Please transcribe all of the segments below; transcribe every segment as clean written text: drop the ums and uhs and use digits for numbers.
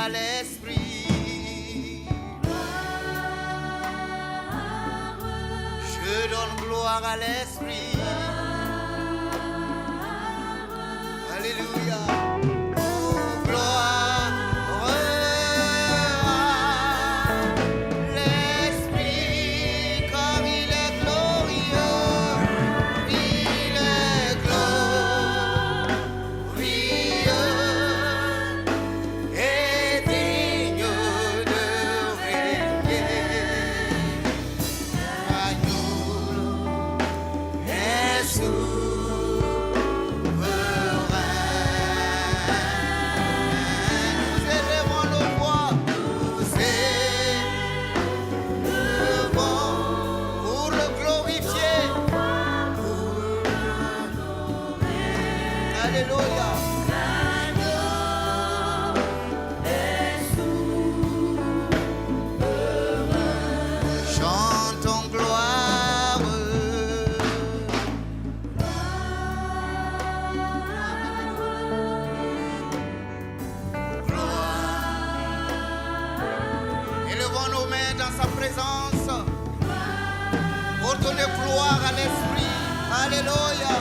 à l'Esprit. Je donne gloire à l'Esprit. Alléluia. Gloire à l'Esprit. Alléluia.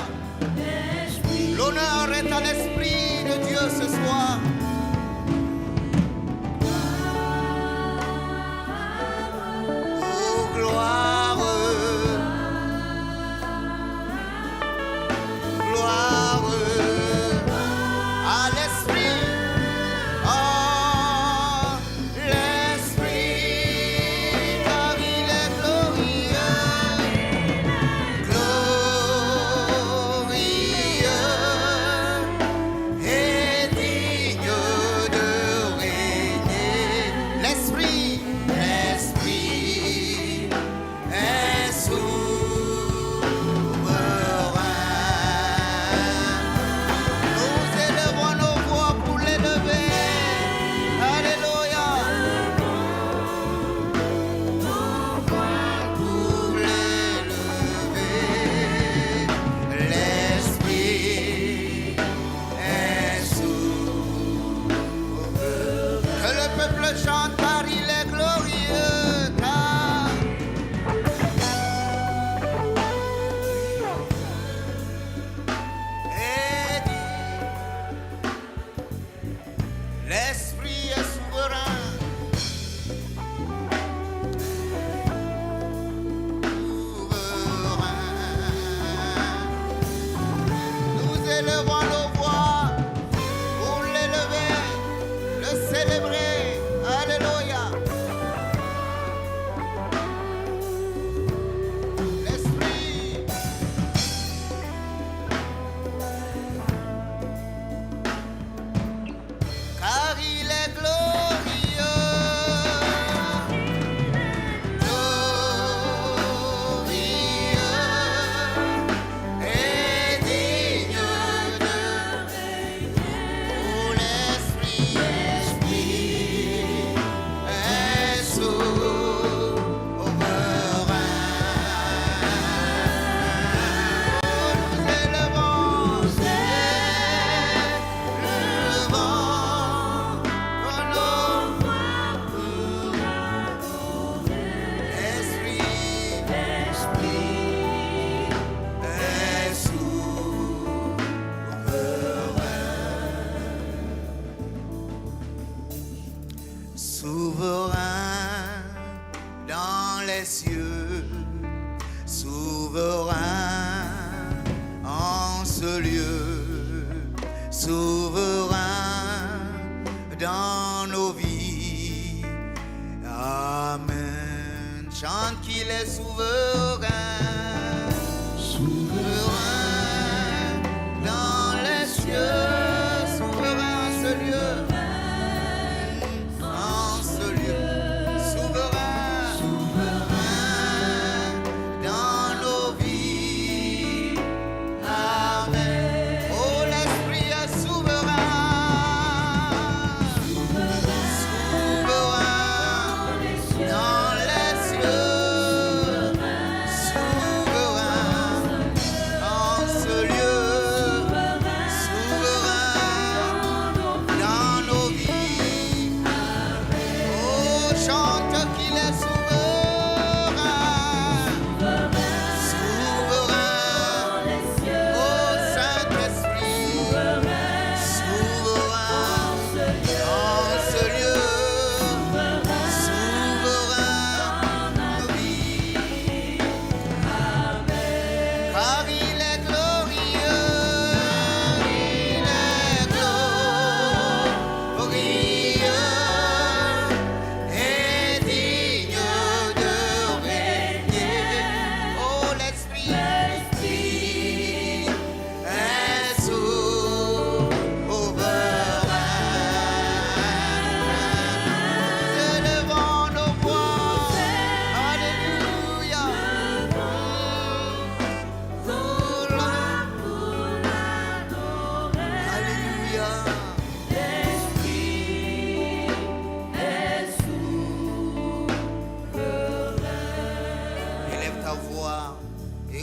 L'honneur est à l'Esprit de Dieu ce soir. Oh, gloire. Gloire à l'Esprit. Oh, l'Esprit, car il est glorieux. L'Esprit est souverain. Nous élevons nos voix pour l'élever, le célébrer. Alléluia. L'Esprit. Car il est glorieux, glorieux et digne de régner. Oh, l'Esprit est souverain. Nous élevons, souverain dans les cieux, souverain en ce lieu, souverain dans nos vies. Amen. Chante qu'il est souverain. Souverain dans les cieux, souverain en ce lieu. Souverain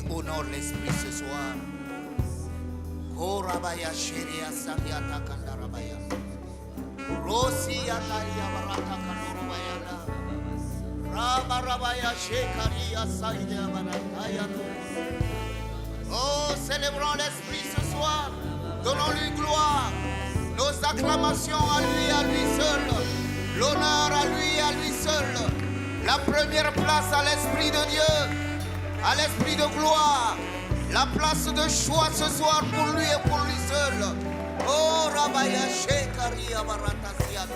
et honore l'Esprit ce soir. Korabaya Sheria Sariata Kandarabaya. Rosi Yataria Barata Kanorobayana. Rabarabaya Shekaria Saïda Barataya. Oh, célébrons l'Esprit ce soir. Donnons-lui gloire. Nos acclamations à lui seul. L'honneur à lui seul. La première place à l'Esprit de Dieu, à l'Esprit de gloire. La place de choix ce soir pour lui et pour lui seul. Oh, Rabaya Shekaria Baratasia.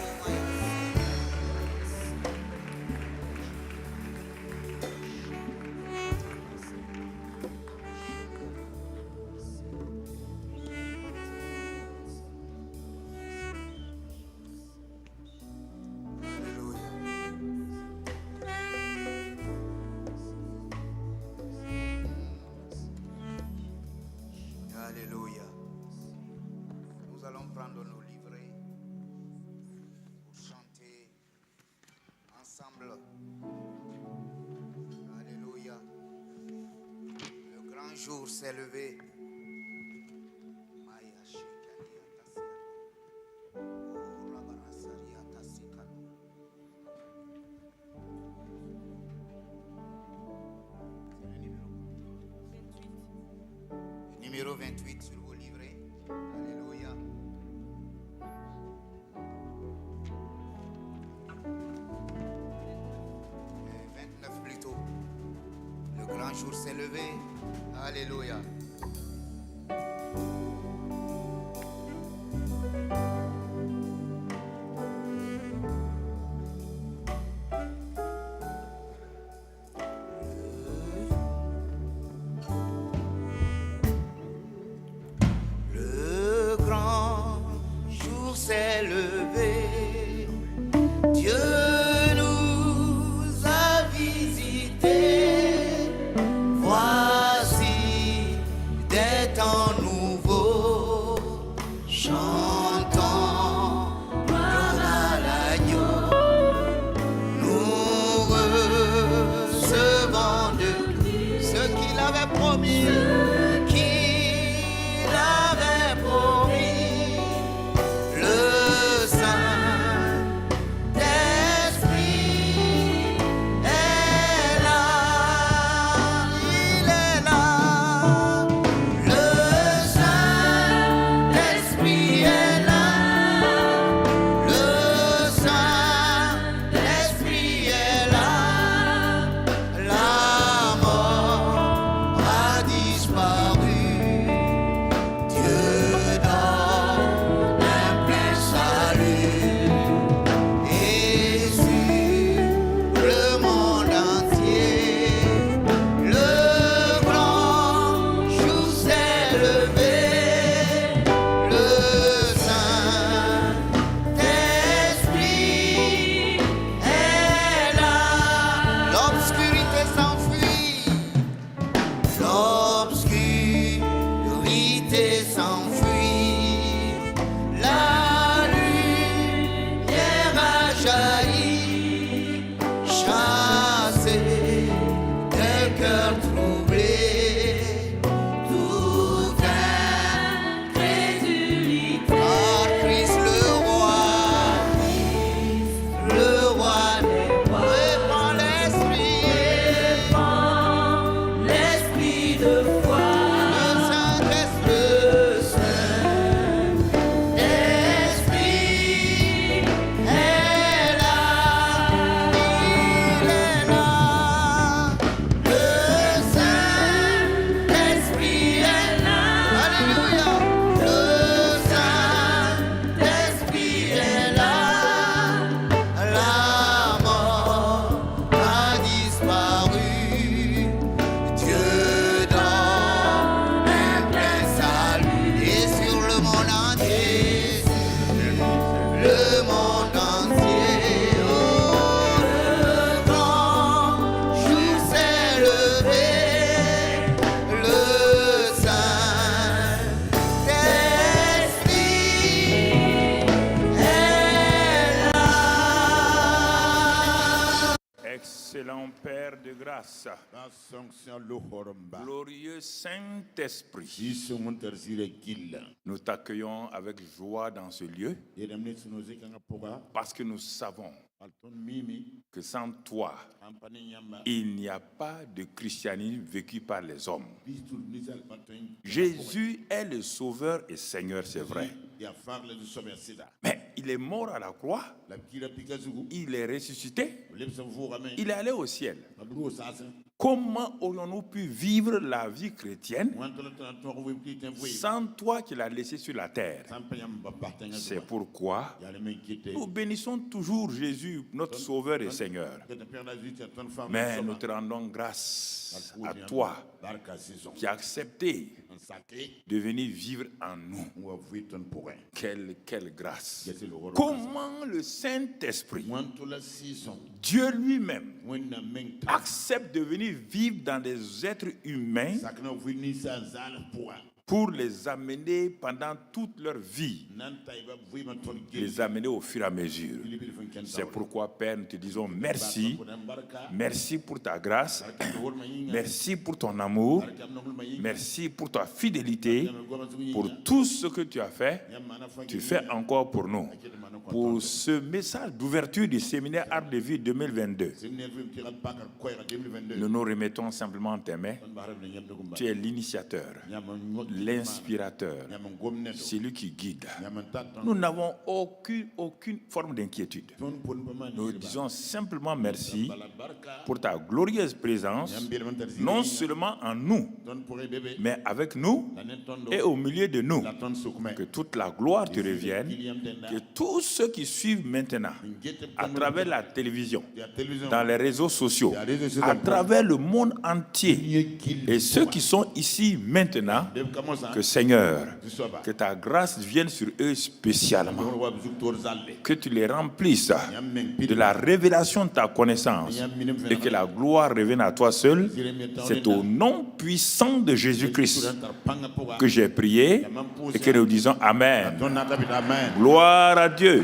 Alléluia. Nous allons prendre nos livrets pour chanter ensemble. Alléluia. Le grand jour s'est levé. Numéro 28 sur vos livrets. Alléluia. Et 29 plutôt. Le grand jour s'est levé. Alléluia. S'est levé, Dieu nous a visités. Voici des Excellent Père de grâce, glorieux Saint-Esprit, nous t'accueillons avec joie dans ce lieu parce que nous savons que sans toi, il n'y a pas de christianisme vécu par les hommes. Jésus est le Sauveur et Seigneur, c'est vrai. Mais il est mort à la croix, il est ressuscité, il est allé au ciel. Comment aurions-nous pu vivre la vie chrétienne sans toi qui l'as laissé sur la terre? C'est pourquoi nous bénissons toujours Jésus, notre Sauveur et Seigneur. Mais nous te rendons grâce à toi qui as accepté de venir vivre en nous. Quelle grâce! Comment le Saint-Esprit, Dieu lui-même, accepte de venir vivre dans des êtres humains pour les amener pendant toute leur vie, les amener au fur et à mesure. C'est pourquoi, Père, nous te disons merci. Merci pour ta grâce. Merci pour ton amour. Merci pour ta fidélité. Pour tout ce que tu as fait, tu fais encore pour nous. Pour ce message d'ouverture du séminaire Art de Vie 2022, nous nous remettons simplement en tes mains. Tu es l'initiateur, l'inspirateur, celui qui guide. Nous n'avons aucune forme d'inquiétude. Nous disons simplement merci pour ta glorieuse présence, non seulement en nous, mais avec nous et au milieu de nous. Que toute la gloire te revienne, que tous ceux qui suivent maintenant, à travers la télévision, dans les réseaux sociaux, à travers le monde entier, et ceux qui sont ici maintenant, que Seigneur, que ta grâce vienne sur eux spécialement, que tu les remplisses de la révélation de ta connaissance et que la gloire revienne à toi seul. C'est au nom puissant de Jésus-Christ que j'ai prié et que nous disons Amen. Gloire à Dieu.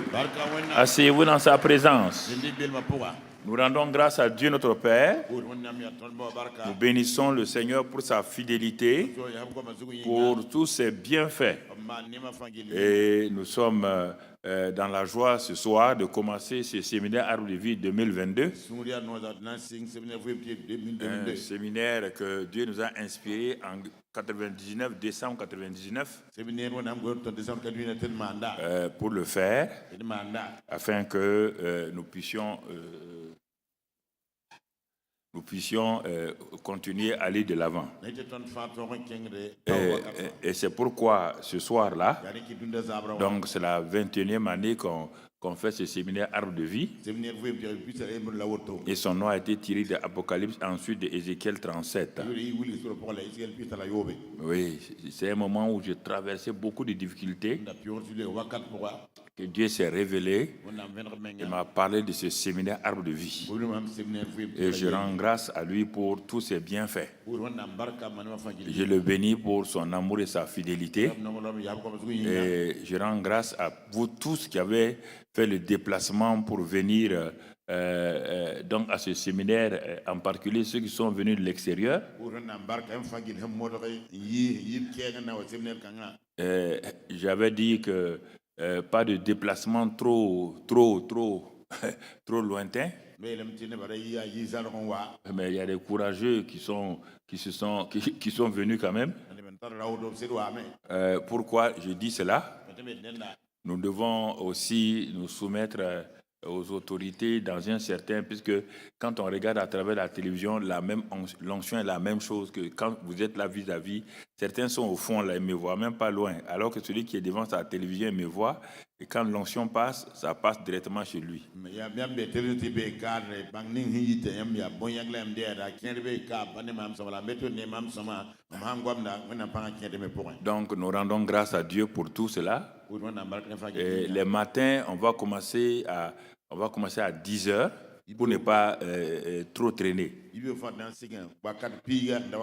Asseyez-vous dans sa présence. Nous rendons grâce à Dieu notre Père. Nous bénissons le Seigneur pour sa fidélité, pour tous ses bienfaits. Et nous sommes dans la joie ce soir de commencer ce séminaire Arbre de Vie 2022. Un séminaire que Dieu nous a inspiré en 99, décembre 99, pour le faire, afin que nous puissions continuer à aller de l'avant. Et c'est pourquoi ce soir-là, donc c'est la 21e année qu'on fait ce séminaire Arbre de Vie. Et son nom a été tiré de Apocalypse, ensuite de Ézéchiel 37. Oui, c'est un moment où j'ai traversé beaucoup de difficultés, que Dieu s'est révélé et m'a parlé de ce séminaire Arbre de Vie. Et je rends grâce à lui pour tous ses bienfaits. Je le bénis pour son amour et sa fidélité. Et je rends grâce à vous tous qui avez fait le déplacement pour venir donc à ce séminaire, en particulier ceux qui sont venus de l'extérieur. J'avais dit que pas de déplacement trop lointain. Mais il y a des courageux qui sont venus quand même. Pourquoi je dis cela? Nous devons aussi nous soumettre aux autorités dans un certain... Puisque quand on regarde à travers la télévision, l'onction est la même chose que quand vous êtes là vis-à-vis. Certains sont au fond, là, ils ne me voient même pas loin. Alors que celui qui est devant sa télévision, il me voit. Et quand l'onction passe, ça passe directement chez lui. Donc nous rendons grâce à Dieu pour tout cela. Et les matins, on va commencer à 10h. pour ne pas trop traîner.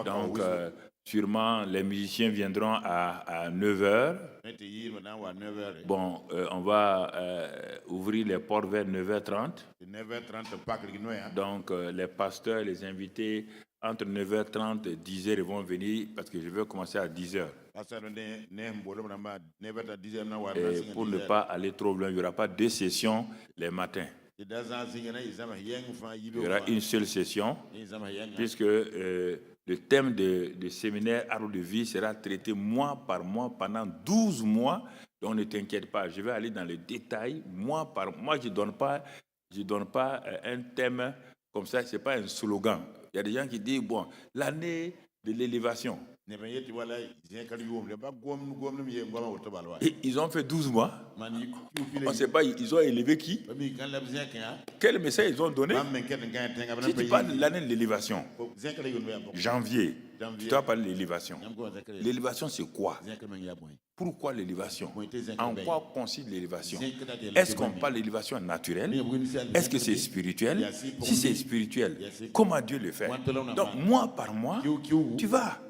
Donc, sûrement, les musiciens viendront à 9h. Bon, on va ouvrir les portes vers 9h30. Donc, les pasteurs, les invités, entre 9h30 et 10h, ils vont venir parce que je veux commencer à 10h. Et pour ne pas aller trop loin, il n'y aura pas 2 sessions les matins. Il y aura une seule session, puisque le thème de séminaire Arbre de vie sera traité mois par mois pendant 12 mois. Donc ne t'inquiète pas, je vais aller dans les détails mois par mois. Je ne donne pas un thème comme ça, ce n'est pas un slogan. Il y a des gens qui disent, bon, l'année de l'élévation. Ils ont fait 12 mois. On ne sait pas, ils ont élevé qui? Quel message ils ont donné? Si tu parles de l'année de l'élévation, janvier, tu dois parler de l'élévation. L'élévation, c'est quoi? Pourquoi l'élévation? En quoi consiste l'élévation? Est-ce qu'on parle d'élévation naturelle? Est-ce que c'est spirituel? Si c'est spirituel, comment Dieu le fait? Donc, mois par mois, tu vas.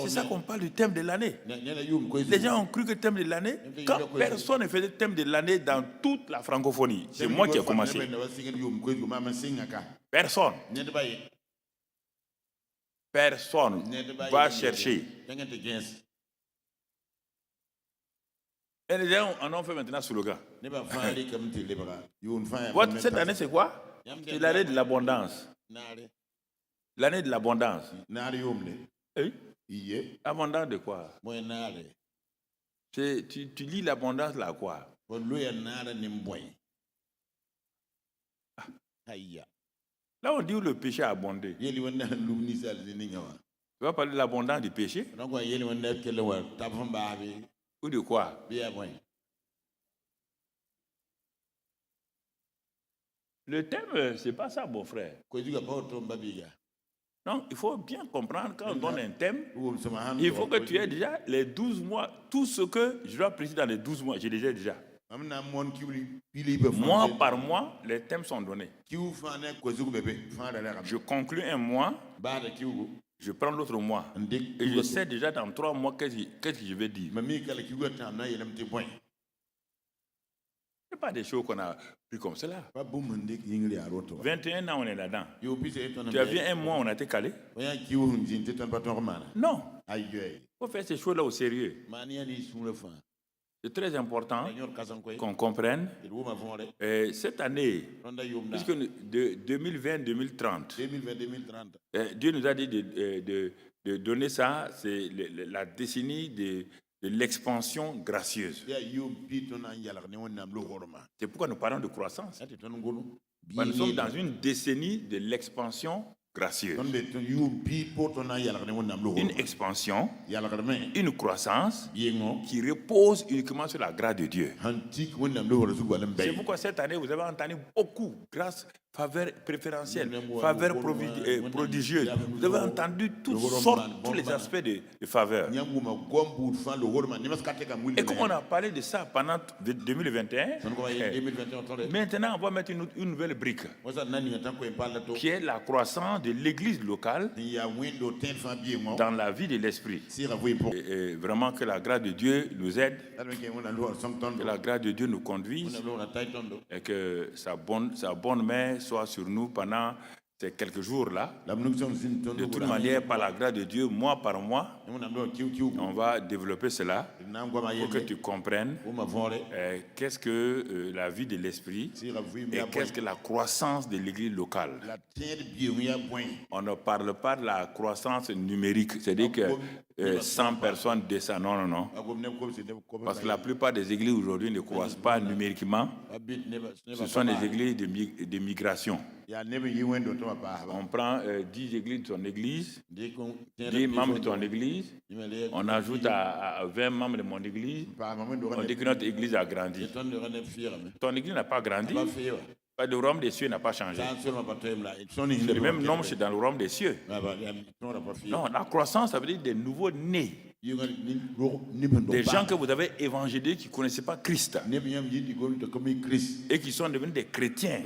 C'est ça qu'on parle du thème de l'année. Les gens ont cru que le thème de l'année, quand personne ne faisait le thème de l'année dans toute la francophonie, c'est moi qui ai commencé. Personne. Personne va chercher. Et les gens en ont fait maintenant slogan. Cette année, c'est quoi? C'est l'année de l'abondance. L'année de l'abondance. Oui? Abondance de quoi? Tu lis l'abondance là quoi? Là, on dit où le péché a abondé. Tu vas parler de l'abondance du péché? Ou de quoi? Le thème, c'est pas ça, mon frère. Non, il faut bien comprendre quand on donne un thème, il faut que tu aies déjà les 12 mois, tout ce que je dois préciser dans les 12 mois, j'ai déjà. Mois par mois, les thèmes sont donnés. Je conclue un mois, je prends l'autre mois. Et je sais déjà dans 3 mois qu'est-ce que je vais dire. Ce n'est pas des choses qu'on a pris comme cela. 21 ans, on est là-dedans. Tu as vu un mois, on a été calé? Non. Il faut faire ces choses-là au sérieux. C'est très important qu'on comprenne. Cette année, puisque de 2020-2030, Dieu nous a dit de donner ça, c'est la décennie de l'expansion gracieuse. C'est pourquoi nous parlons de croissance. Nous sommes dans une décennie de l'expansion gracieuse. Une expansion, une croissance qui repose uniquement sur la grâce de Dieu. C'est pourquoi cette année, vous avez entendu beaucoup grâce, faveur préférentielle, faveur prodigieuse. Vous avez entendu toutes sortes, tous les aspects de faveur. Et comme on a parlé de ça pendant 2021, maintenant on va mettre une nouvelle brique, qui est la croissance de l'église locale dans la vie de l'esprit. Et vraiment que la grâce de Dieu nous aide, que la grâce de Dieu nous conduise et que sa bonne main soit sur nous pendant ces quelques jours-là. De toute manière, par la grâce de Dieu, mois par mois, on va développer cela pour que tu comprennes qu'est-ce que la vie de l'esprit et qu'est-ce que la croissance de l'église locale. On ne parle pas de la croissance numérique, c'est-à-dire que 100 personnes descendent. Non. Parce que la plupart des églises aujourd'hui ne croissent pas numériquement. Ce sont des églises de migration. On prend 10 églises de ton église, 10 membres de ton église, on ajoute à 20 membres de mon église, on dit que notre église a grandi. Ton église n'a pas grandi. Le royaume des cieux n'a pas changé. C'est le même nombre dans le royaume des cieux. Non, la croissance, ça veut dire des nouveaux nés. Des gens que vous avez évangélisés qui ne connaissaient pas Christ et qui sont devenus des chrétiens.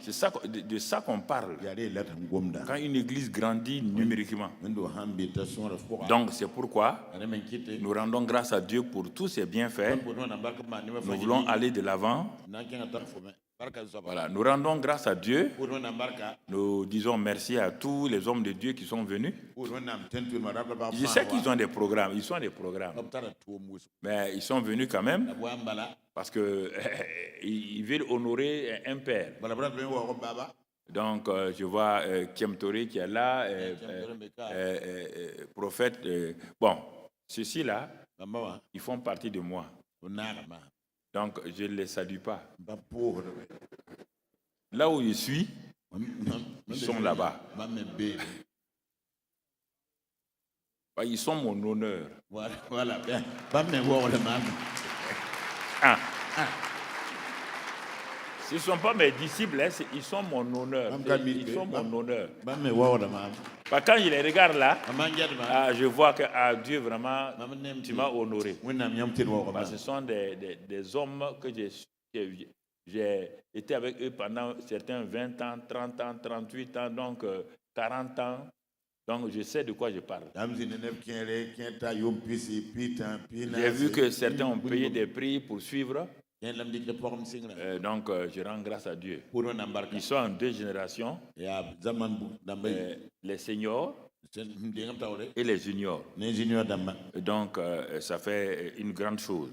C'est ça, de ça qu'on parle. Quand une église grandit numériquement. Donc c'est pourquoi nous rendons grâce à Dieu pour tous ses bienfaits. Nous voulons aller de l'avant. Voilà, nous rendons grâce à Dieu. Nous disons merci à tous les hommes de Dieu qui sont venus. Je sais qu'ils ont des programmes, ils ont des programmes. Mais ils sont venus quand même parce qu'ils veulent honorer un père. Donc, je vois Kiemtore qui est là, prophète. Bon, ceux-ci-là, ils font partie de moi. Donc, je ne les salue pas. Là où je suis, ils sont là-bas. Ils sont mon honneur. Voilà. Ah. Ce ne sont pas mes disciples, ils sont mon honneur. Ils sont mon honneur. Quand je les regarde là, je vois que Dieu vraiment, tu m'as honoré. Parce que ce sont des hommes que j'ai été avec eux pendant certains 20 ans, 30 ans, 38 ans, donc 40 ans. Donc je sais de quoi je parle. J'ai vu que certains ont payé des prix pour suivre. Donc je rends grâce à Dieu. Ils sont en 2 générations. Les seniors et les juniors. Donc ça fait une grande chose.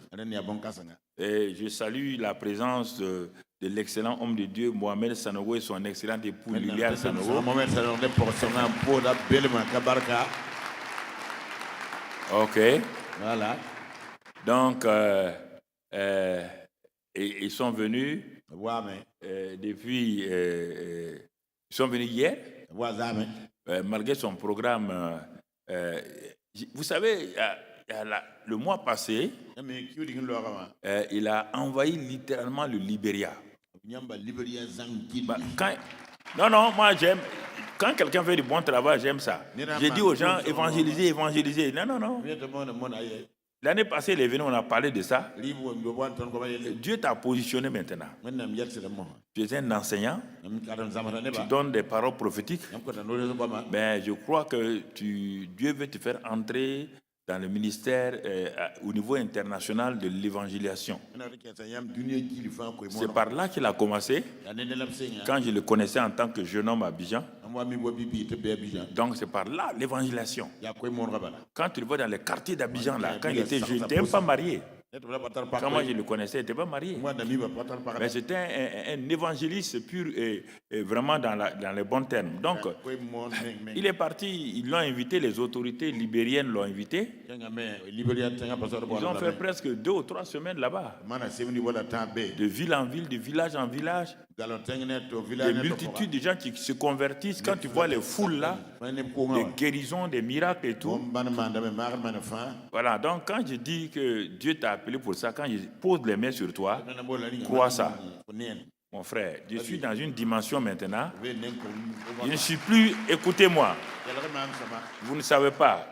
Et je salue la présence de l'excellent homme de Dieu Mohamed Sanogo et son excellente épouse Liliane Sanogo. Ok. Voilà. Donc ils sont venus depuis. Ils sont venus hier. Malgré son programme. Vous savez, le mois passé, il a envahi littéralement le Libéria. Non, moi j'aime. Quand quelqu'un fait du bon travail, j'aime ça. J'ai dit aux gens, évangéliser. Non. L'année passée, il est venu, on a parlé de ça. Dieu t'a positionné maintenant. Tu es un enseignant. Tu donnes des paroles prophétiques. Mais je crois que Dieu veut te faire entrer dans le ministère au niveau international de l'évangélisation. C'est par là qu'il a commencé, quand je le connaissais en tant que jeune homme à Abidjan. Donc c'est par là l'évangélisation. Quand tu le vois dans les quartiers d'Abidjan, là, quand il était jeune, il n'était même pas marié. Quand moi je le connaissais, il n'était pas marié. Mais c'était un évangéliste pur et vraiment dans les bons termes. Donc, il est parti, ils l'ont invité, les autorités libériennes l'ont invité. Ils ont fait presque 2 ou 3 semaines là-bas. De ville en ville, de village en village. Des multitudes de gens qui se convertissent. Quand tu vois les foules là, des guérisons, des miracles et tout. Voilà, donc quand je dis que Dieu t'a appelé pour ça, quand je pose les mains sur toi, crois ça. Mon frère, je suis dans une dimension maintenant. Je ne suis plus, écoutez-moi, vous ne savez pas,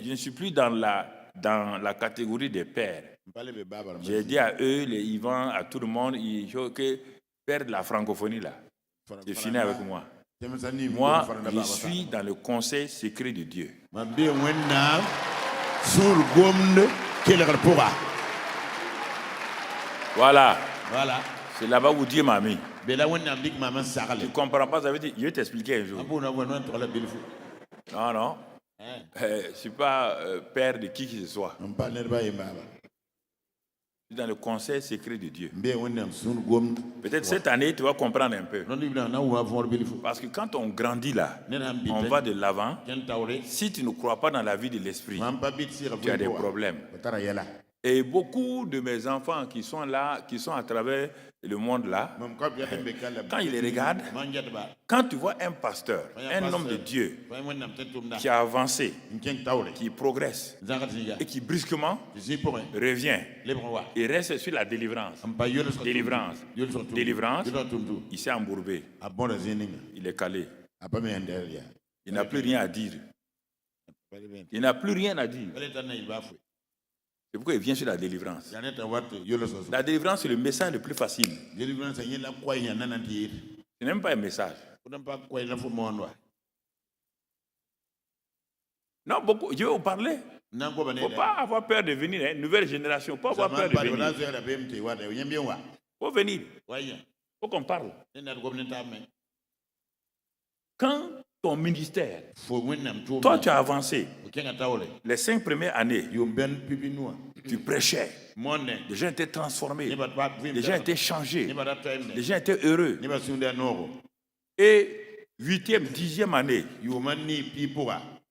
je ne suis plus dans la catégorie des pères. J'ai dit à eux, les Yvan, à tout le monde, il faut que père de la francophonie là, c'est fini avec moi. Moi, je suis dans le conseil secret de Dieu. Voilà. C'est là-bas où Dieu m'a mis. Tu ne comprends pas, ça veut dire, je vais t'expliquer un jour. Non. Je ne suis pas père de qui que ce soit. Je suis dans le conseil secret de Dieu. Peut-être cette année, tu vas comprendre un peu. Parce que quand on grandit là, on va de l'avant. Si tu ne crois pas dans la vie de l'esprit, tu as des problèmes. Et beaucoup de mes enfants qui sont là, qui sont à travers le monde là, quand ils les regardent, quand tu vois un pasteur, un homme de Dieu qui a avancé, qui progresse et qui brusquement revient et reste sur la délivrance, il s'est embourbé, il est calé, il n'a plus rien à dire. Il n'a plus rien à dire. C'est pourquoi il vient sur la délivrance. La délivrance, c'est le message le plus facile. Ce n'est même pas un message. Non, beaucoup, je vais vous parler. Il ne faut pas avoir peur de venir. Hein. Nouvelle génération, pas avoir peur de venir. Il faut venir. Il faut qu'on parle. Quand ton ministère, toi tu as avancé, les 5 premières années, tu prêchais, les gens étaient transformés, les gens étaient changés, les gens étaient heureux. Et 8e, 10e année,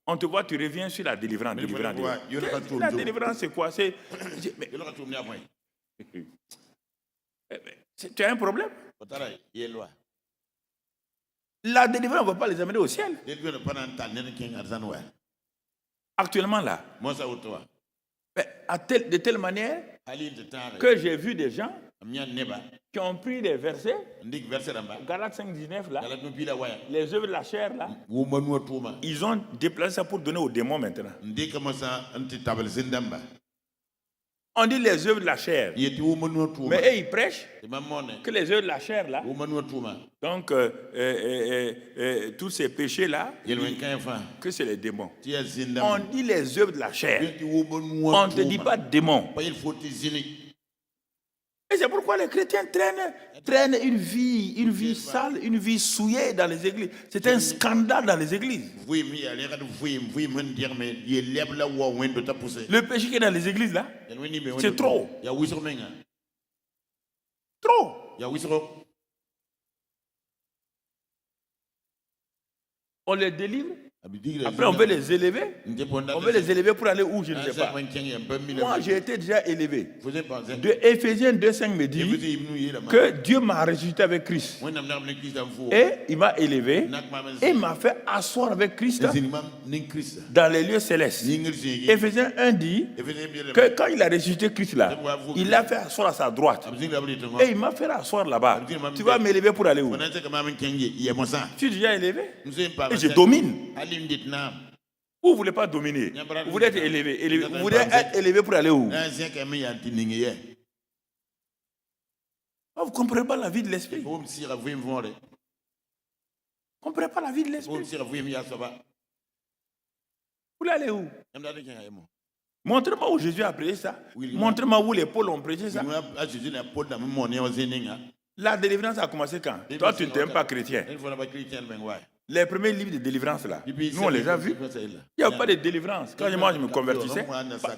on te voit, tu reviens sur la délivrance. La délivrance, c'est quoi? Tu as un problème? La délivrance ne va pas les amener au ciel. Actuellement là, de telle manière que j'ai vu des gens qui ont pris des versets, Galates 5:19 là, les œuvres de la chair là, ils ont déplacé ça pour donner aux démons maintenant. On dit les œuvres de la chair, mais eux ils prêchent que les œuvres de la chair là, donc tous ces péchés là, que c'est les démons. On dit les œuvres de la chair, on ne te dit pas démons. Et c'est pourquoi les chrétiens traînent une vie sale, une vie souillée dans les églises. C'est un scandale dans les églises. Le péché qui est dans les églises là, c'est trop. Trop. On les délivre. Après, on veut les élever. On veut les élever pour aller où, je ne sais pas. Moi, j'ai été déjà élevé. De Éphésiens 2:5 me dit que Dieu m'a ressuscité avec Christ. Et il m'a élevé et m'a fait asseoir avec Christ dans les lieux célestes. Éphésiens 1 dit que quand il a ressuscité Christ là, il l'a fait asseoir à sa droite. Et il m'a fait asseoir là-bas. Tu vas m'élever pour aller où? Je suis déjà élevé et je domine. Vous ne voulez pas dominer. Vous voulez être élevé. Vous voulez être élevé pour aller où? Vous ne comprenez pas la vie de l'esprit. Vous ne comprenez pas la vie de l'esprit. Vous voulez aller où? Montrez-moi où Jésus a prêché ça. Montrez-moi où les Pauls ont prêché ça. La délivrance a commencé quand? Toi, tu n'es pas chrétien. Les premiers livres de délivrance là, nous on les a vus. Il n'y a pas de délivrance. Quand moi je me convertissais,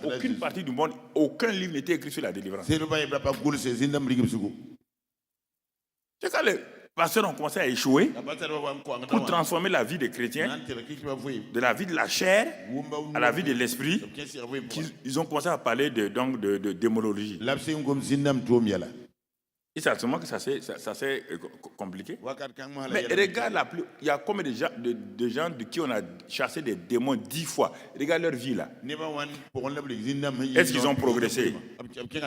aucune partie du monde, aucun livre n'était écrit sur la délivrance. C'est quand les pasteurs ont commencé à échouer pour transformer la vie des chrétiens, de la vie de la chair à la vie de l'esprit, ils ont commencé à parler de démonologie. Et c'est seulement que ça s'est compliqué. Mais regarde, il y a combien de gens de qui on a chassé des démons 10 fois. Regarde leur vie là. Est-ce qu'ils ont progressé?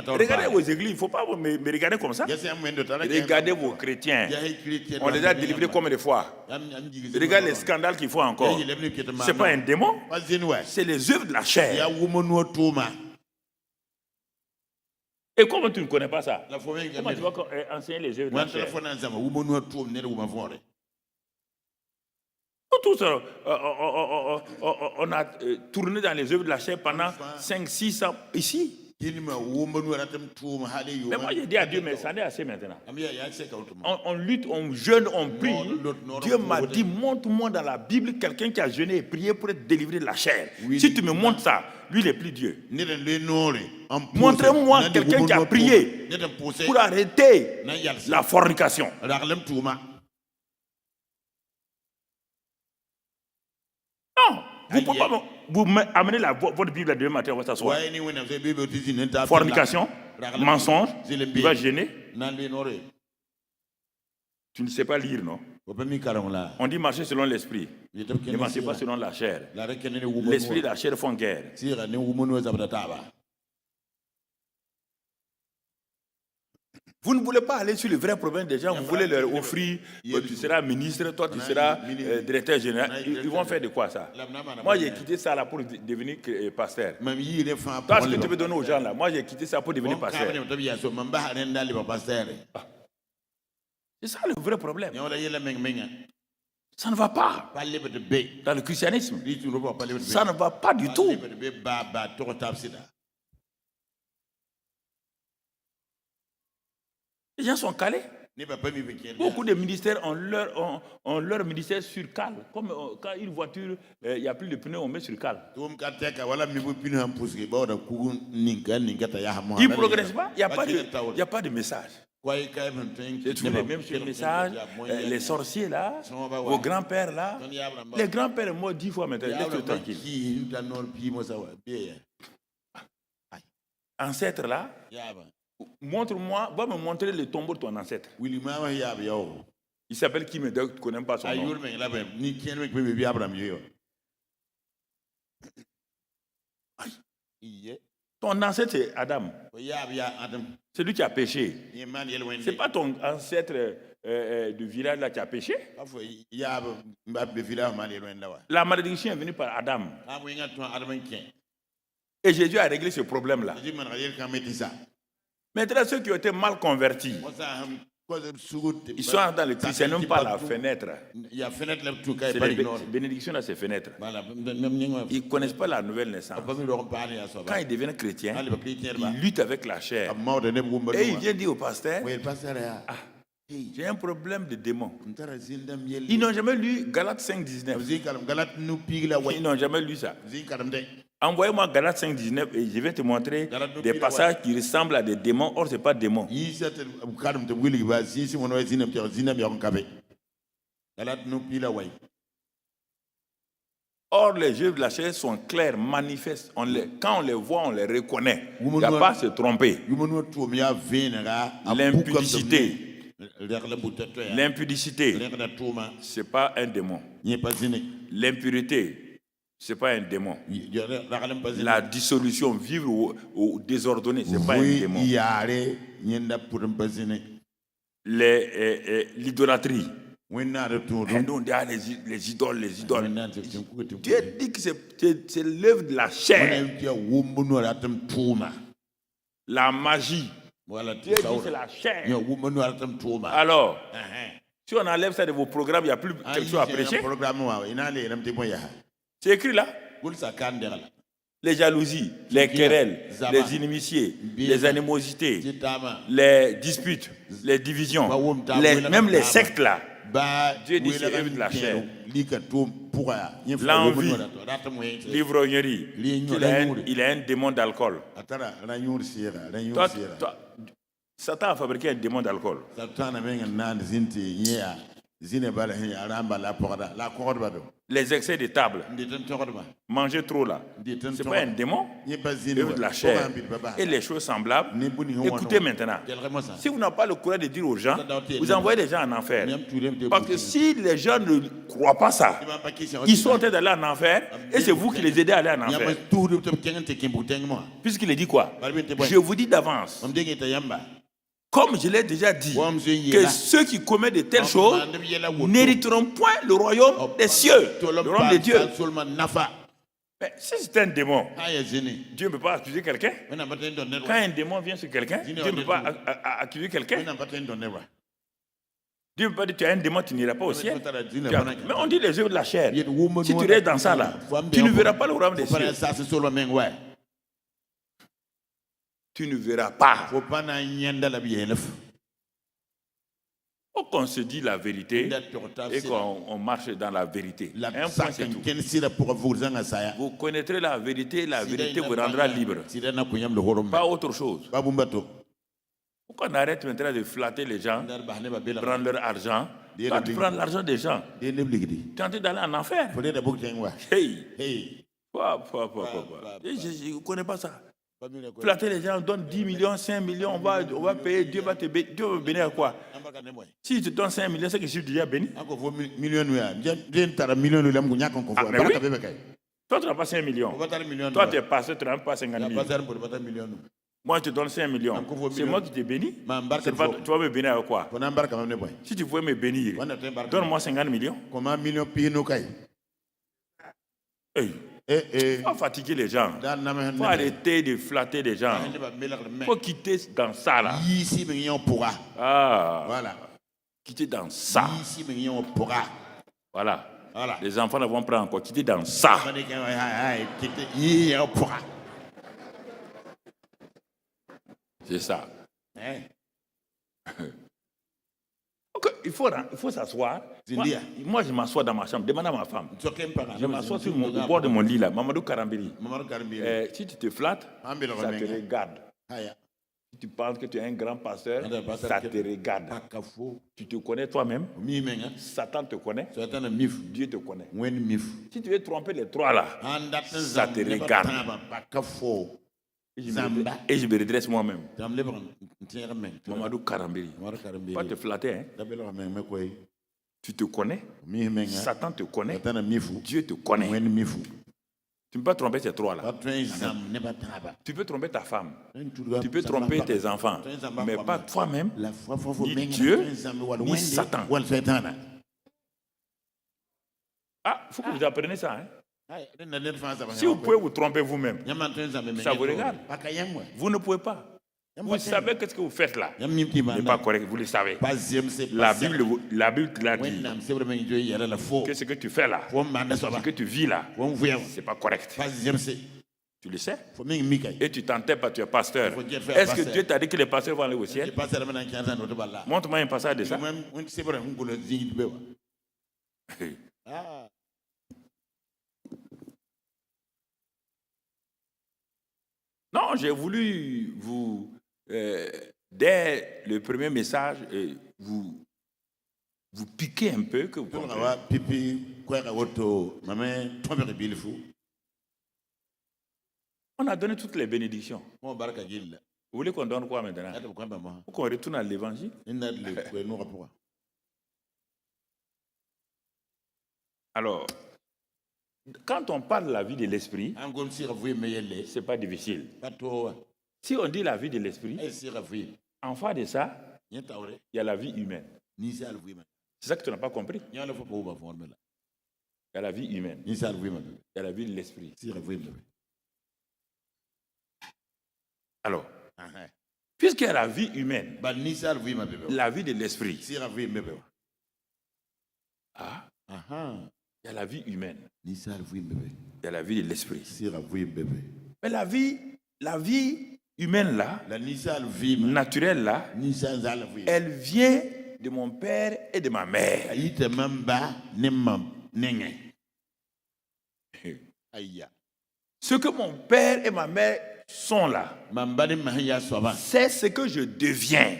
Regardez vos églises, il ne faut pas me regarder comme ça. Regardez vos chrétiens. On les a délivrés combien de fois? Regardez les scandales qu'il faut encore. Ce n'est pas un démon, c'est les œuvres de la chair. Et comment tu ne connais pas ça? Comment tu vas enseigner les œuvres de la chair? Tous, on a tourné dans les œuvres de la chair pendant 5-6 ans ici. Mais moi j'ai dit à Dieu, mais ça n'est assez maintenant. On lutte, on jeûne, on prie. Dieu m'a dit, montre-moi dans la Bible quelqu'un qui a jeûné et prié pour être délivré de la chair. Si tu me montres ça, lui il n'est plus Dieu. Montrez-moi quelqu'un qui a prié pour arrêter la fornication. Non, vous ne pouvez pas vous amener votre Bible demain matin, on va s'asseoir. Fornication, mensonge, tu vas gêner. Tu ne sais pas lire, non? On dit marcher selon l'esprit. Ne marchez pas selon la chair. L'esprit et la chair font guerre. Vous ne voulez pas aller sur les vrais problèmes des gens, vous voulez leur offrir, tu seras ministre, toi tu seras directeur général. Ils vont faire de quoi ça? Moi j'ai quitté ça là pour devenir pasteur. Toi ce que tu veux donner aux gens là, moi j'ai quitté ça pour devenir pasteur. C'est ça le vrai problème. Ça ne va pas dans le christianisme. Ça ne va pas du tout. Les gens sont calés. Beaucoup de ministères ont leur ministère sur cale. Comme quand une voiture, il n'y a plus de pneus, on met sur cale. Ils ne progressent pas. Il n'y a pas de message. C'est toujours les mêmes messages. Les sorciers là, vos grands-pères là. Les grands-pères, moi 10 fois maintenant, laisse-le tranquille. Ancêtre là. Montre-moi, va me montrer le tombeau de ton ancêtre. Il s'appelle qui, mais tu ne connais pas son nom. Ton ancêtre c'est Adam. C'est lui qui a péché. Ce n'est pas ton ancêtre du village là qui a péché. La malédiction est venue par Adam. Et Jésus a réglé ce problème là. Maintenant, ceux qui ont été mal convertis, ils sont dans le christianisme par la fenêtre. C'est la bénédiction dans ces fenêtres. Ils ne connaissent pas la nouvelle naissance. Quand ils deviennent chrétiens, ils luttent avec la chair. Et ils viennent dire au pasteur, j'ai un problème de démon. Ils n'ont jamais lu Galates 5.19. Ils n'ont jamais lu ça. Envoyez-moi Galates 5.19 et je vais te montrer des passages qui ressemblent à des démons. Or, ce n'est pas des démons. Or, les jeux de la chair sont clairs, manifestes. Quand on les voit, on les reconnaît. Il n'y a pas à se tromper. L'impudicité, ce n'est pas un démon. L'impureté, ce n'est pas un démon. La dissolution, vivre au désordonné, ce n'est pas un démon. L'idolâtrie. Les idoles. Dieu dit que c'est l'œuvre de la chair. La magie. Dieu dit que c'est la chair. Alors, si on enlève ça de vos programmes, il n'y a plus quelque chose à prêcher. C'est écrit là. Les jalousies, les querelles, les inimitiés, les animosités, les disputes, les divisions, même les sectes là. Dieu dit que c'est œuvre de la chair. L'envie, l'ivrognerie, il a un démon d'alcool. Satan a fabriqué un démon d'alcool. Les excès de table, manger trop là, ce n'est pas un démon, œuvre de la chair. Et les choses semblables. Écoutez maintenant, si vous n'avez pas le courage de dire aux gens, vous envoyez les gens en enfer. Parce que si les gens ne croient pas ça, ils sont en train d'aller en enfer et c'est vous qui les aidez à aller en enfer. Puisqu'il dit quoi? Je vous dis d'avance, comme je l'ai déjà dit, que ceux qui commettent de telles choses n'hériteront point le royaume des cieux, le royaume de Dieu. Mais si c'est un démon, Dieu ne peut pas accuser quelqu'un. Quand un démon vient sur quelqu'un, Dieu ne peut pas accuser quelqu'un. Dieu ne peut pas dire tu as un démon, tu n'iras pas au ciel. Mais on dit les œuvres de la chair. Si tu restes dans ça là, tu ne verras pas le royaume des cieux. Tu ne verras pas. Faut qu'on se dit la vérité et qu'on marche dans la vérité. Un point, c'est tout. Vous connaîtrez la vérité vous rendra libre. Pas autre chose. Faut qu'on arrête maintenant de flatter les gens, prendre leur argent. Quand tu prends l'argent des gens, tu es en train d'aller en enfer. Hey. Je ne connais pas ça. Flatter les gens, donne 10 millions, 5 millions, on va payer, Dieu va te bénir. Dieu va bénir à quoi? Si tu te donnes 5 millions, c'est que je suis déjà béni. Ah, mais oui. Toi, tu n'as pas 5 millions. Toi, tu es passé, tu n'as pas 50 millions. Moi, je te donne 5 millions. C'est moi qui te bénis. Pas, tu vas me bénir avec quoi? Si tu pouvais me bénir, donne-moi 50 millions. Hey. Il faut fatiguer les gens. Il faut arrêter de flatter les gens. Il faut quitter dans ça là. Voilà. Quitter dans ça. Voilà. Les enfants ne vont pas encore quitter dans ça. C'est ça. Il faut s'asseoir. Moi, je m'assois dans ma chambre. Demande à ma femme. Je m'assois au bord de mon lit là. Mamadou Karambiri. Si tu te flattes, ça te regarde. Si tu penses que tu es un grand pasteur, ça te regarde. Tu te connais toi-même. Satan te connaît. Dieu te connaît. Si tu veux tromper les trois là, ça te regarde. Et je me redresse moi-même. Mamadou Karambiri. Pas te flatter, hein? Tu te connais. Satan te connaît. Dieu te connaît. Tu ne peux pas tromper ces trois-là. Tu peux tromper ta femme. Tu peux tromper tes enfants. Mais pas toi-même, ni Dieu, ni Satan. Ah, il faut que vous appreniez ça. Hein? Si vous pouvez vous tromper vous-même, ça vous regarde. Vous ne pouvez pas. Vous savez ce que vous faites là. Ce n'est pas correct, vous le savez. La Bible te l'a dit. Que ce que tu fais là, ce que tu vis là, ce n'est pas correct. Tu le sais. Et tu t'entends pas, tu es pasteur. Est-ce que Dieu t'a dit que les pasteurs vont aller au ciel? Montre-moi un passage de ça. Non, j'ai voulu vous, dès le premier message, vous piquer un peu, que vous on a donné toutes les bénédictions. Vous voulez qu'on donne quoi maintenant? Ou qu'on retourne à l'évangile? Alors, quand on parle de la vie de l'esprit, ce n'est pas difficile. Si on dit la vie de l'esprit, en face de ça, il y a la vie humaine. C'est ça que tu n'as pas compris. Il y a la vie humaine. Il y a la vie de l'esprit. Alors, puisqu'il y a la vie humaine, la vie de l'esprit, il y a la vie humaine. Il y a la vie de l'esprit. Mais la vie humaine là, naturelle là, elle vient de mon père et de ma mère. Ce que mon père et ma mère sont là, c'est ce que je deviens.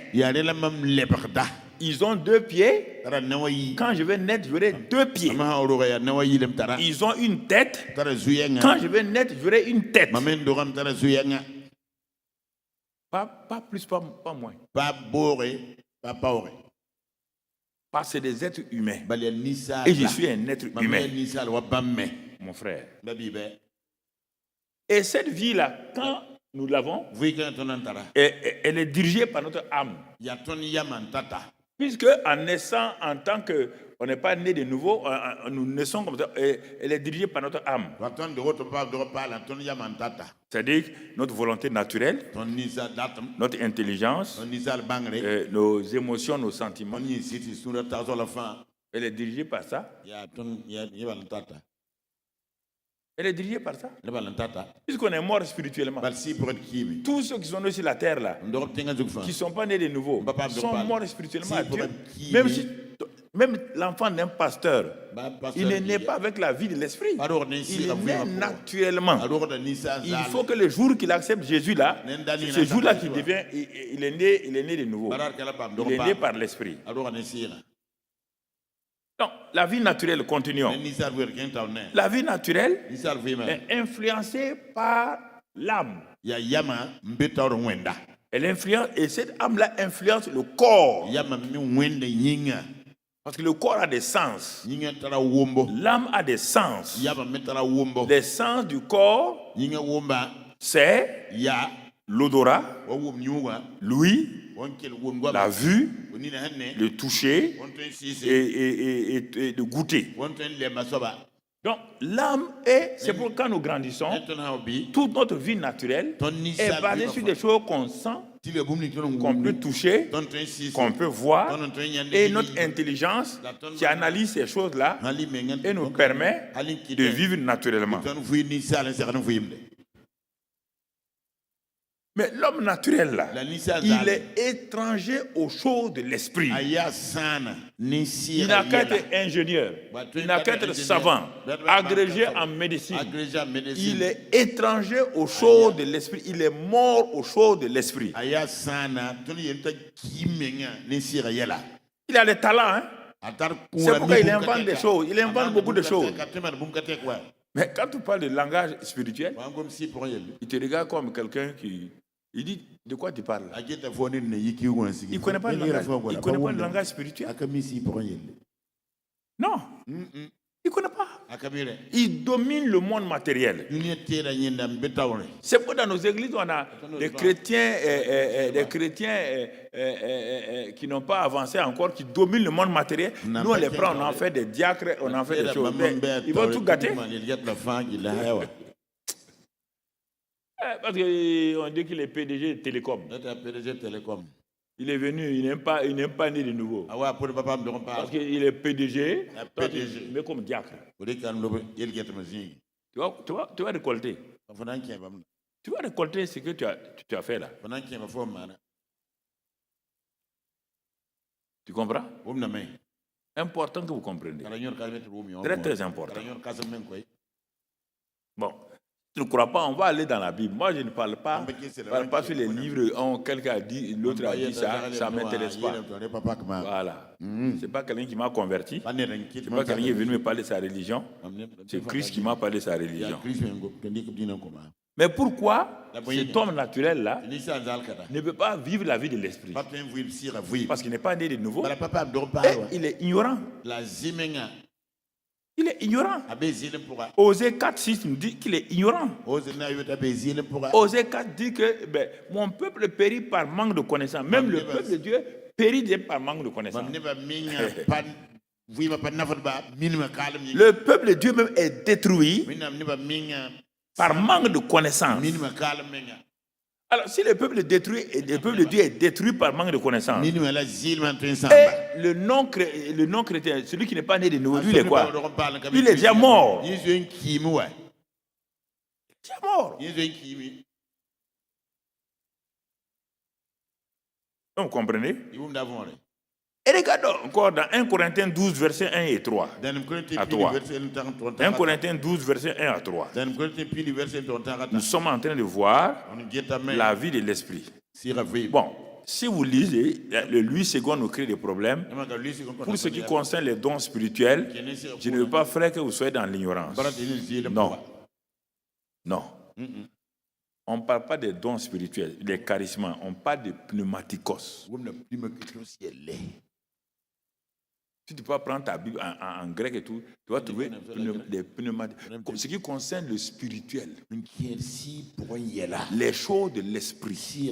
Ils ont 2 pieds. Quand je vais naître, j'aurai 2 pieds. Ils ont une tête. Quand je vais naître, j'aurai une tête. Pas plus, pas moins. Parce que c'est des êtres humains. Et je suis un être humain. Mon frère. Et cette vie-là, quand nous l'avons, elle est dirigée par notre âme. Puisque en naissant, en tant que on n'est pas né de nouveau, nous naissons comme ça, elle est dirigée par notre âme. C'est-à-dire notre volonté naturelle, notre intelligence, nos émotions, nos sentiments. Elle est dirigée par ça. Elle est dirigée par ça. Puisqu'on est mort spirituellement. Tous ceux qui sont nés sur la terre là, qui ne sont pas nés de nouveau, sont morts spirituellement à Dieu. Même l'enfant d'un pasteur, il n'est né pas avec la vie de l'esprit. Il est né naturellement. Il faut que le jour qu'il accepte Jésus là, ce jour-là qu'il devient, il est né de nouveau. Il est né par l'esprit. Donc, la vie naturelle, continuons. La vie naturelle est influencée par l'âme. Elle influence, et cette âme-là influence le corps. Parce que le corps a des sens. L'âme a des sens. Les sens du corps, c'est l'odorat, l'ouïe, la vue, le toucher et le goûter. Donc l'âme c'est pour quand nous grandissons, toute notre vie naturelle est basée sur des choses qu'on sent, qu'on peut toucher, qu'on peut voir, et notre intelligence qui analyse ces choses-là et nous permet de vivre naturellement. Mais l'homme naturel, là, il est étranger aux choses de l'esprit. Il n'a qu'à être ingénieur, il n'a qu'à être savant, agrégé en médecine. Il est étranger aux choses de l'esprit. Il est mort aux choses de l'esprit. Il a des talents, hein? C'est pourquoi il invente des choses. Il invente beaucoup de choses. Mais quand tu parles de langage spirituel, il te regarde comme quelqu'un qui... Il dit, de quoi tu parles? Il ne connaît pas le langage. Il connaît pas le langage spirituel. Non. Il ne connaît pas. Il domine le monde matériel. C'est pourquoi dans nos églises, on a des chrétiens qui n'ont pas avancé encore, qui dominent le monde matériel. Nous, on les prend, on en fait des diacres, on en fait des choses. Mais ils vont tout gâter. Parce qu'on dit qu'il est PDG de Télécom. Il est venu, il n'aime pas né de nouveau. Parce qu'il est PDG, mais comme diacre. Tu vas récolter. Tu vas récolter ce que tu as fait là. Tu comprends? Important que vous compreniez. Très, très important. Bon. Je ne crois pas, on va aller dans la Bible. Moi, je ne parle pas sur les livres. Quelqu'un a dit, l'autre a dit ça ne m'intéresse pas. Voilà. Ce n'est pas quelqu'un qui m'a converti. Ce n'est pas quelqu'un qui est venu me parler de sa religion. C'est Christ qui m'a parlé de sa religion. Mais pourquoi cet homme naturel-là ne peut pas vivre la vie de l'esprit? Parce qu'il n'est pas né de nouveau. Et il est ignorant. Il est ignorant. Osée 4:6 nous dit qu'il est ignorant. Osée 4 dit que mon peuple périt par manque de connaissance. Même le peuple de Dieu périt par manque de connaissance. Le peuple de Dieu même est détruit par manque de connaissance. Alors, si le peuple de Dieu est détruit par manque de connaissance, et le non-chrétien, celui qui n'est pas né de nouveau, lui, il est quoi? Lui, il est déjà mort. Il est déjà mort. Vous comprenez? Et regardons encore dans 1 Corinthiens 12, verset 1 et 3. À 3. 1 Corinthiens 12, verset 1 à 3. Nous sommes en train de voir la vie de l'esprit. Bon, si vous lisez, le 8 secondes nous crée des problèmes. Pour ce qui concerne les dons spirituels, je ne veux pas, frère, que vous soyez dans l'ignorance. Non. Non. On ne parle pas des dons spirituels, des charismes. On parle de pneumatikos. Si tu peux prendre ta Bible en grec et tout, tu vas trouver des pneumatiques. Ce qui concerne le spirituel, les choses de l'esprit,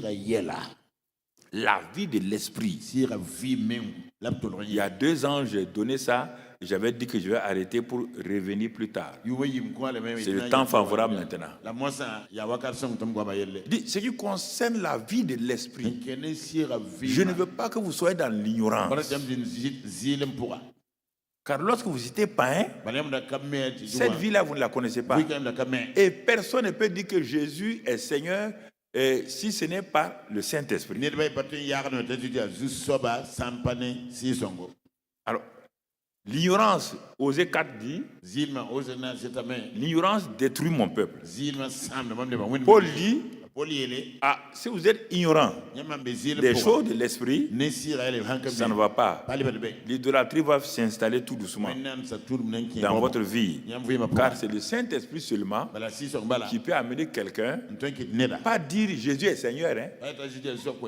la vie de l'esprit. Il y a 2 ans, j'ai donné ça. J'avais dit que je vais arrêter pour revenir plus tard. C'est le temps favorable maintenant. Ce qui concerne la vie de l'esprit, je ne veux pas que vous soyez dans l'ignorance. Car lorsque vous étiez païen, cette vie-là, vous ne la connaissez pas. Et personne ne peut dire que Jésus est Seigneur si ce n'est pas le Saint-Esprit. Alors, l'ignorance, Osée 4 dit, l'ignorance détruit mon peuple. Paul dit, si vous êtes ignorant des choses de l'esprit, ça ne va pas. L'idolâtrie va s'installer tout doucement dans votre vie. Car c'est le Saint-Esprit seulement qui peut amener quelqu'un, pas dire Jésus est Seigneur,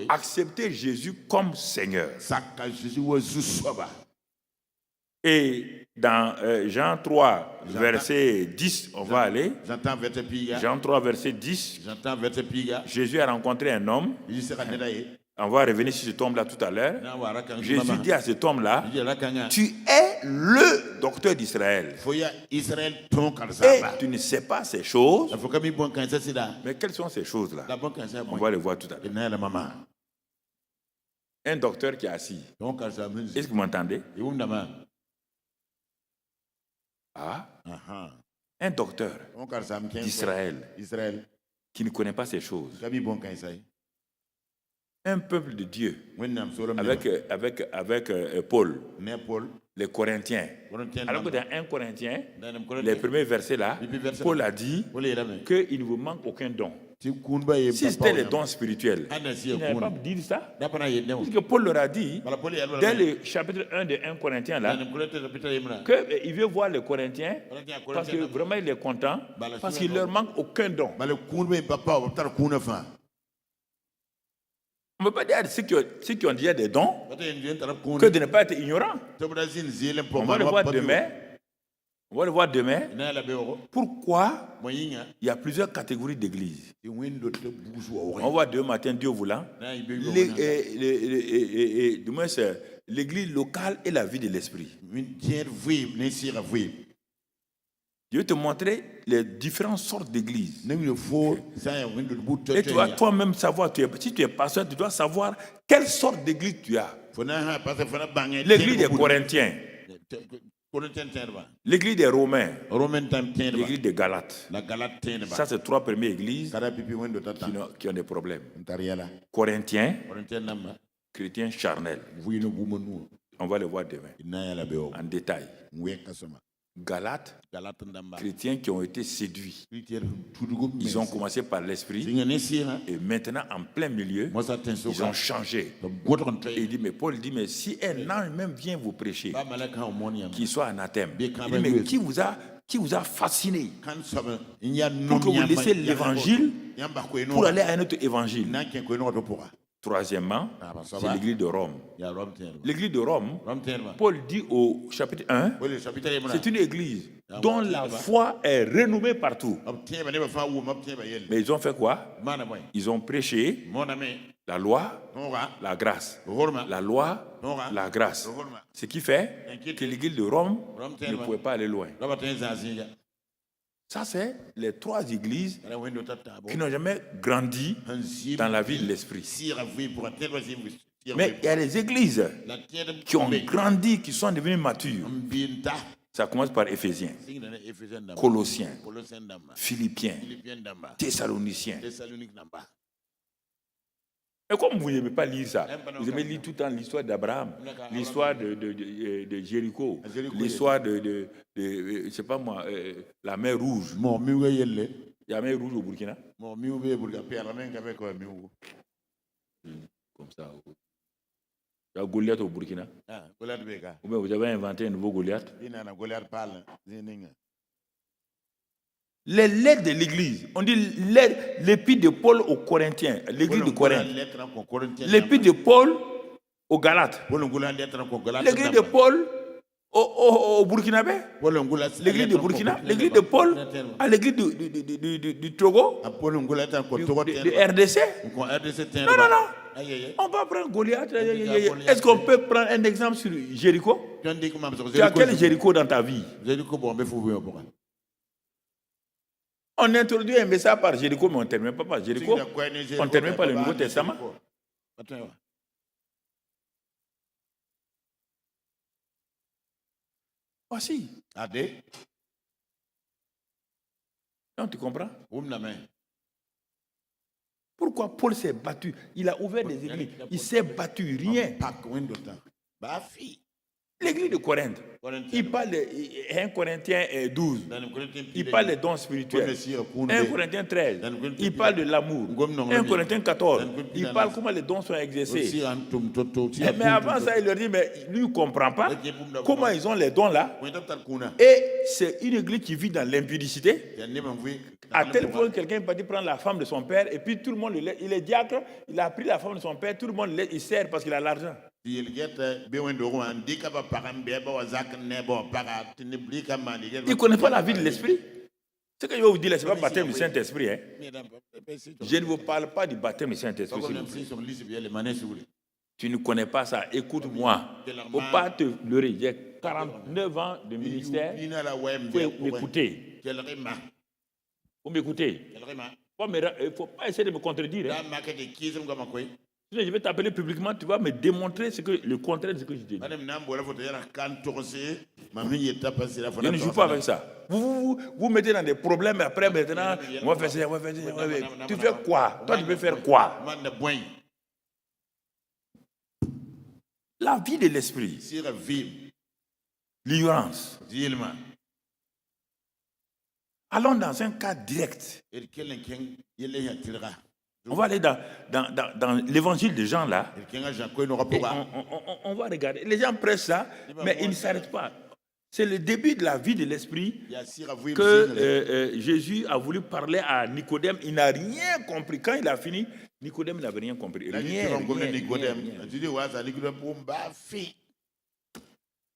accepter Jésus comme Seigneur. Et dans Jean 3, verset 10, on va aller. Jean 3, verset 10. Jésus a rencontré un homme. On va revenir sur cet homme-là tout à l'heure. Jésus dit à cet homme-là, tu es le docteur d'Israël. Et tu ne sais pas ces choses. Mais quelles sont ces choses-là? On va les voir tout à l'heure. Un docteur qui est assis. Est-ce que vous m'entendez? Ah. Un docteur d'Israël qui ne connaît pas ces choses. Un peuple de Dieu avec Paul, les Corinthiens. Alors que dans 1 Corinthiens, les premiers versets là, Paul a dit qu'il ne vous manque aucun don. Si c'était les dons spirituels, il n'avait pas dit ça. Parce que Paul leur a dit, dans le chapitre 1 de 1 Corinthiens, là, qu'il veut voir les Corinthiens parce que vraiment il est content, parce qu'il ne leur manque aucun don. On ne peut pas dire ceux qui ont déjà des dons que de ne pas être ignorants. On va le voir demain. On va le voir demain. Pourquoi il y a plusieurs catégories d'églises. On voit demain matin, Dieu voulant, demain c'est l'église locale et la vie de l'esprit. Je vais te montrer les différentes sortes d'églises. Et tu dois toi-même savoir, si tu es pasteur, tu dois savoir quelle sorte d'église tu as. L'église des Corinthiens. L'église des Romains, l'église des Galates. Ça, c'est trois premières églises qui ont des problèmes. Corinthiens, chrétiens charnels. On va les voir demain, en détail. Galates, chrétiens qui ont été séduits. Ils ont commencé par l'esprit et maintenant en plein milieu, ils ont changé. Et il dit, mais Paul dit, mais si un ange même vient vous prêcher, qu'il soit anathème, il dit, mais qui vous a fasciné pour que vous laissiez l'évangile pour aller à un autre évangile? Troisièmement, c'est l'église de Rome. L'église de Rome, Paul dit au chapitre 1, c'est une église dont la foi est renommée partout. Mais ils ont fait quoi? Ils ont prêché la loi, la grâce. La loi, la grâce. Ce qui fait que l'église de Rome ne pouvait pas aller loin. Ça, c'est les trois églises qui n'ont jamais grandi dans la vie de l'esprit. Mais il y a des églises qui ont grandi, qui sont devenues matures. Ça commence par Éphésiens, Colossiens, Philippiens, Thessaloniciens. Et comme vous n'aimez pas lire ça, vous aimez lire tout le temps l'histoire d'Abraham, l'histoire de Jéricho, l'histoire de je sais pas moi, la mer Rouge. Il y a la mer Rouge au Burkina. Comme ça. Il y a Goliath au Burkina. Ou bien vous avez inventé un nouveau Goliath. Les lettres de l'église, on dit l'épître de Paul aux Corinthiens, l'église de Corinthe. L'épître de Paul aux Galates. L'église de Paul au Burkinabé. L'église de Burkina. L'église de Paul à l'église du Togo. Du RDC. Non. On va prendre Goliath. Est-ce qu'on peut prendre un exemple sur Jéricho? Tu as quel Jéricho dans ta vie? On introduit un message par Jéricho, mais on ne termine pas par Jéricho. On ne termine pas le Nouveau Testament. Voici. Non, tu comprends? Pourquoi Paul s'est battu? Il a ouvert des églises. Il s'est battu, rien. L'église de Corinthe, il parle de 1 Corinthiens 12, il parle des dons spirituels. 1 Corinthiens 13, il parle de l'amour. 1 Corinthiens 14, il parle comment les dons sont exercés. Mais avant ça, il leur dit, mais lui, il ne comprend pas comment ils ont les dons là. Et c'est une église qui vit dans l'impudicité. À tel point que quelqu'un peut prendre la femme de son père et puis tout le monde, il est diacre, il a pris la femme de son père, tout le monde il sert parce qu'il a l'argent. Il ne connaît pas la vie de l'esprit. Ce que je vais vous dire là, ce n'est pas le baptême du Saint-Esprit. Hein. Je ne vous parle pas du baptême du Saint-Esprit. Tu ne connais pas ça. Écoute-moi. Il ne faut pas te leurrer. J'ai 49 ans de ministère. Il faut m'écouter. Vous m'écoutez. Il ne faut pas essayer de me contredire. Hein. Je vais t'appeler publiquement, tu vas me démontrer le contraire de ce que je te dis. Je ne joue pas avec ça. Vous mettez dans des problèmes, et après maintenant, on va faire ça, on va faire ça. Tu fais quoi? Toi, tu veux faire quoi? La vie de l'esprit. L'ignorance. Allons dans un cas direct. On va aller dans l'évangile de Jean là. On va regarder. Les gens prêchent ça, mais ils ne s'arrêtent pas. C'est le début de la vie de l'esprit que Jésus a voulu parler à Nicodème. Il n'a rien compris. Quand il a fini, Nicodème n'avait rien compris. Rien.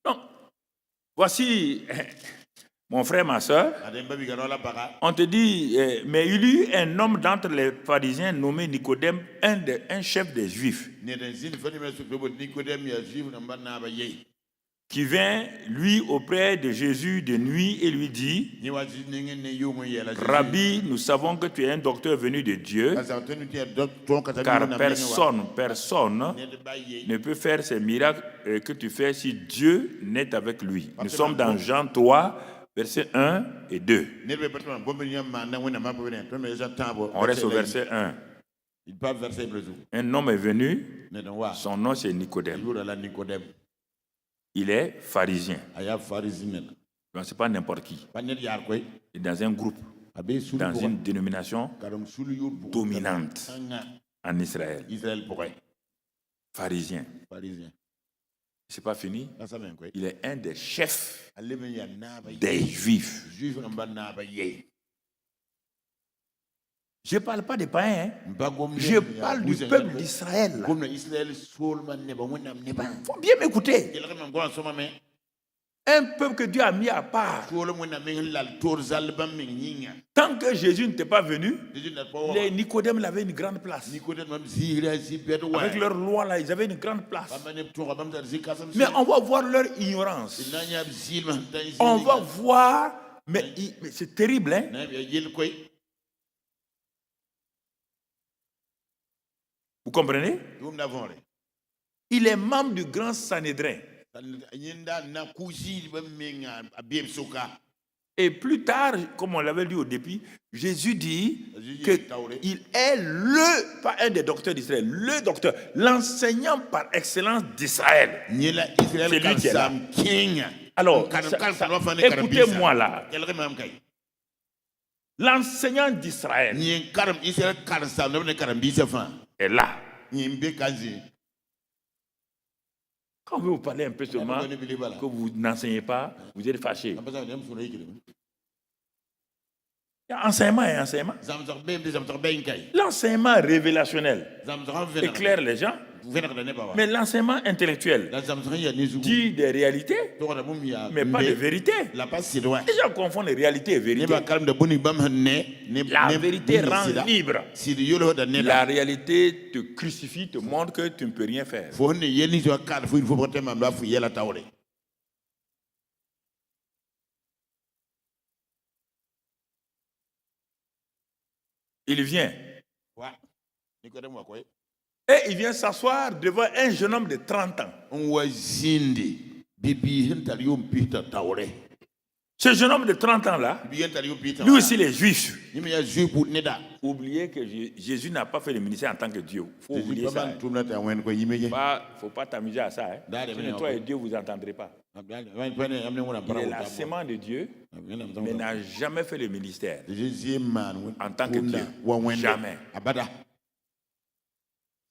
Non. Voici... Mon frère, ma soeur, on te dit, mais il y eut un homme d'entre les pharisiens nommé Nicodème, un chef des Juifs, qui vint, lui, auprès de Jésus de nuit et lui dit, Rabbi, nous savons que tu es un docteur venu de Dieu, car personne ne peut faire ces miracles que tu fais si Dieu n'est avec lui. Nous sommes dans Jean 3, versets 1 et 2. On reste au verset 1. Un homme est venu, son nom c'est Nicodème. Il est pharisien. Donc ce n'est pas n'importe qui. Il est dans un groupe, dans une dénomination dominante en Israël. Pharisien. C'est pas fini. Il est un des chefs des Juifs. Je ne parle pas des païens. Hein. Je parle du peuple d'Israël. Il faut bien m'écouter. Un peuple que Dieu a mis à part. Tant que Jésus n'était pas venu, les Nicodèmes avaient une grande place. Avec leur loi là, ils avaient une grande place. Mais on va voir leur ignorance. On va voir, mais c'est terrible, hein? Vous comprenez? Il est membre du grand Sanhédrin. Et plus tard, comme on l'avait lu au début, Jésus dit qu'il est pas un des docteurs d'Israël, le docteur, l'enseignant par excellence d'Israël. C'est lui qui est là. Alors, écoutez-moi là. L'enseignant d'Israël est là. Quand vous parlez un peu seulement, que vous n'enseignez pas, vous êtes fâché. Il y a enseignement et enseignement. L'enseignement révélationnel éclaire les gens, mais l'enseignement intellectuel dit des réalités, mais pas de vérité. Les gens confondent les réalités et vérité. La vérité rend libre. La réalité te crucifie, te montre que tu ne peux rien faire. Il vient. Et il vient s'asseoir devant un jeune homme de 30 ans. Ce jeune homme de 30 ans là, lui aussi les Juifs. Oubliez que Jésus n'a pas fait le ministère en tant que Dieu. Il faut oublier ça. Il ne faut pas t'amuser à ça. Hein. Sinon toi et Dieu vous entendrez pas. Il est la sémence de Dieu, mais n'a jamais fait le ministère en tant que Dieu. Jamais.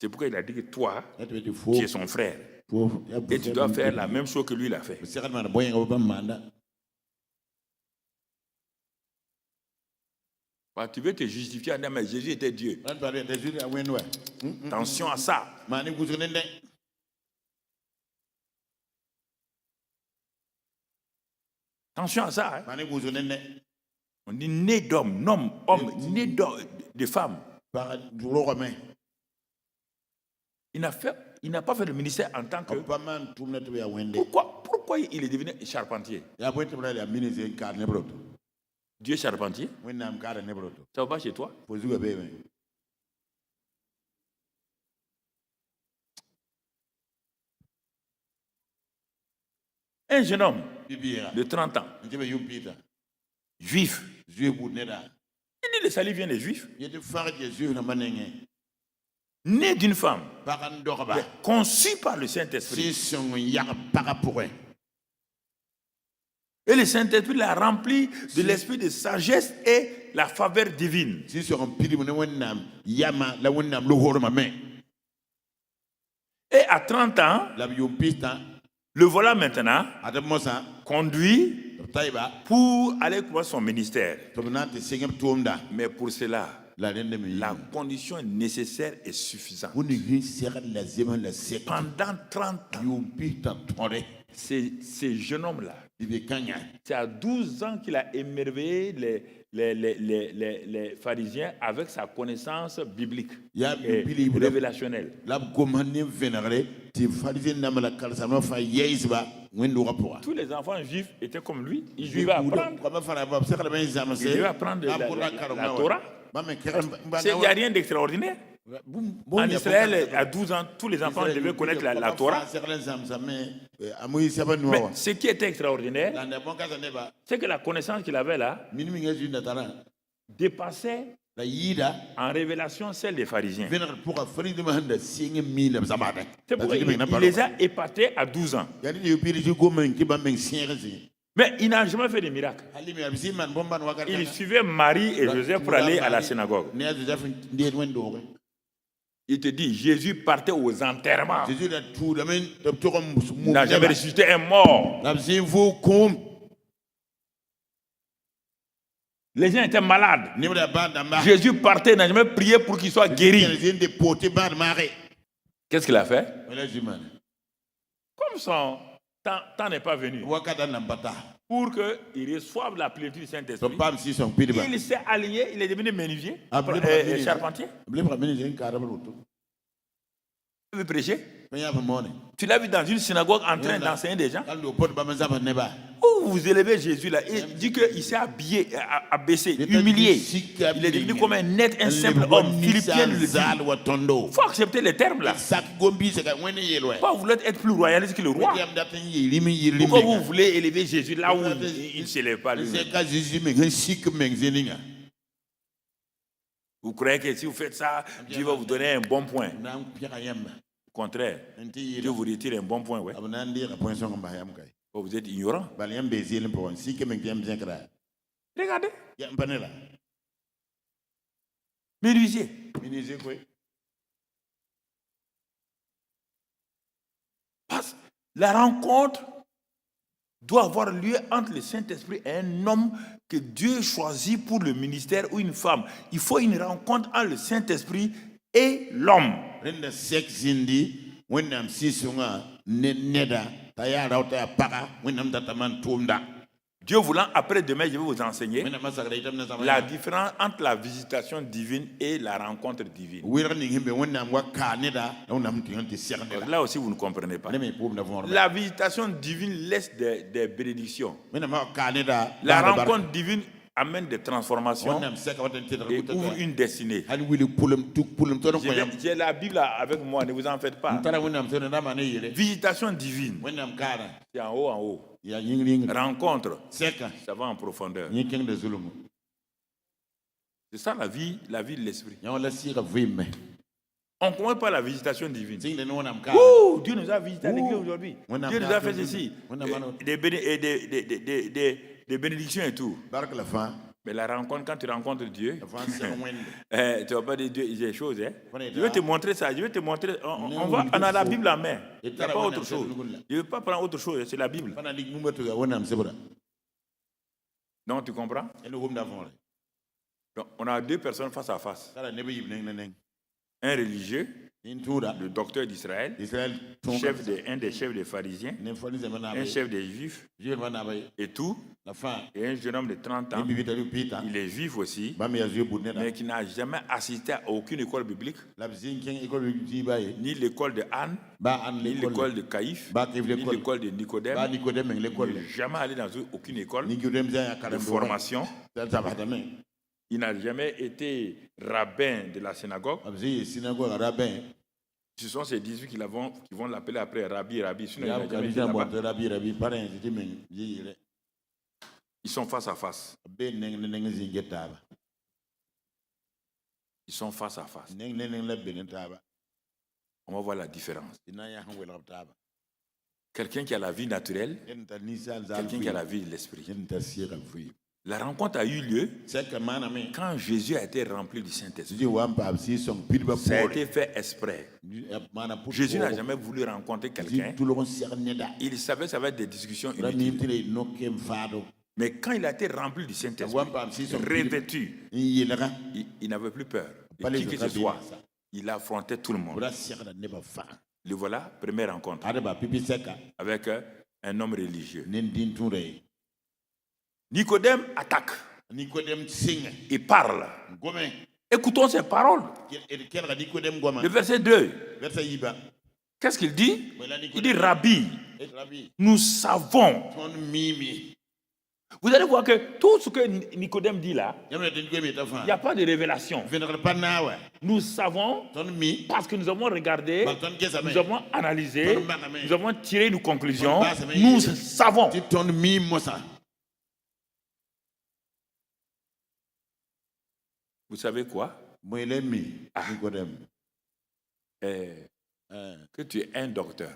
C'est pourquoi il a dit que toi, tu es son frère. Et tu dois faire la même chose que lui il a fait. Tu veux te justifier en disant mais Jésus était Dieu. Attention à ça. Attention à ça. Hein. On dit né d'homme, homme, né de femme. Il n'a pas fait le ministère en tant que... Pourquoi il est devenu charpentier? Dieu est charpentier? Ça va pas chez toi? Un jeune homme de 30 ans, juif. Il dit le salut vient des juifs. Né d'une femme, conçu par le Saint-Esprit. Et le Saint-Esprit l'a rempli de l'esprit de sagesse et la faveur divine. Et à 30 ans, le voilà maintenant conduit pour aller commencer son ministère. Mais pour cela, la condition nécessaire est suffisante. Pendant 30 ans, ces jeunes hommes-là, c'est à 12 ans qu'il a émerveillé les pharisiens avec sa connaissance biblique et révélationnelle. Tous les enfants juifs étaient comme lui. Ils devaient apprendre la Torah. Il n'y a rien d'extraordinaire. En Israël, à 12 ans, tous les enfants devaient connaître la Torah. Mais ce qui était extraordinaire, c'est que la connaissance qu'il avait là dépassait en révélation celle des pharisiens. C'est pourquoi il les a épatés à 12 ans. Mais il n'a jamais fait de miracle. Il suivait Marie et Joseph pour aller à la synagogue. Il te dit, Jésus partait aux enterrements. Il n'a jamais ressuscité un mort. Les gens étaient malades. Jésus partait, n'a jamais prié pour qu'il soit guéri. Qu'est-ce qu'il a fait? Comme son temps n'est pas venu, pour qu'il reçoive la plénitude du Saint-Esprit, il s'est aligné, il est devenu menuisier, charpentier. Il veut prêcher. Tu l'as vu dans une synagogue en train d'enseigner des gens. Où vous élevez Jésus là, il dit qu'il s'est habillé, abaissé, humilié. Il est devenu comme un simple homme. Philippiens le dit. Il faut accepter les termes là. Pas vouloir être plus royaliste que le roi. Pourquoi vous voulez élever Jésus là où il ne s'élève pas lui-même? Vous croyez que si vous faites ça, Dieu va vous donner un bon point? Au contraire, Dieu vous retire un bon point. Ouais. Vous êtes ignorant. Regardez. Menuisier. Parce que la rencontre doit avoir lieu entre le Saint-Esprit et un homme que Dieu choisit pour le ministère ou une femme. Il faut une rencontre entre le Saint-Esprit et l'homme. Dieu voulant, après-demain, je vais vous enseigner la différence entre la visitation divine et la rencontre divine. Là aussi, vous ne comprenez pas. La visitation divine laisse des bénédictions. La rencontre divine amène des transformations et ouvre une destinée. J'ai la Bible avec moi, ne vous en faites pas. Visitation divine, c'est en haut. Rencontre, ça va en profondeur. C'est ça la vie de l'esprit. On ne comprend pas la visitation divine. Ouh, Dieu nous a visité à l'église aujourd'hui. Dieu nous a fait ceci. Des bénédictions et tout. Mais la rencontre, quand tu rencontres Dieu, tu ne vas pas dire Dieu, il y a des choses. Hein? Je vais te montrer ça. Je vais te montrer. On a la Bible en main. Il n'y a pas autre chose. Je ne veux pas prendre autre chose. C'est la Bible. Donc, tu comprends? Donc, on a deux personnes face à face. Un religieux le docteur d'Israël, un des chefs des pharisiens, un chef des juifs, et tout, et un jeune homme de 30 ans, il est juif aussi, mais qui n'a jamais assisté à aucune école biblique, ni l'école de Anne, ni l'école de Caïphe, ni l'école de Nicodème, il n'est jamais allé dans aucune école de formation. Il n'a jamais été rabbin de la synagogue. Ce sont ces 18 qui vont l'appeler après Rabbi. Sinon, il n'a jamais été là-bas. Ils sont face à face. Ils sont face à face. On va voir la différence. Quelqu'un qui a la vie naturelle, quelqu'un qui a la vie de l'esprit. La rencontre a eu lieu quand Jésus a été rempli du Saint-Esprit. Ça a été fait exprès. Jésus n'a jamais voulu rencontrer quelqu'un. Il savait que ça va être des discussions inutiles. Mais quand il a été rempli du Saint-Esprit, revêtu, il n'avait plus peur. Et qui que ce soit, il affrontait tout le monde. Le voilà, première rencontre avec un homme religieux. Nicodème attaque. Il parle. Écoutons ses paroles. Le verset 2. Qu'est-ce qu'il dit? Il dit Rabbi, nous savons. Vous allez voir que tout ce que Nicodème dit là, il n'y a pas de révélation. Nous savons parce que nous avons regardé, nous avons analysé, nous avons tiré nos conclusions. Nous savons. Vous savez quoi? Que tu es un docteur.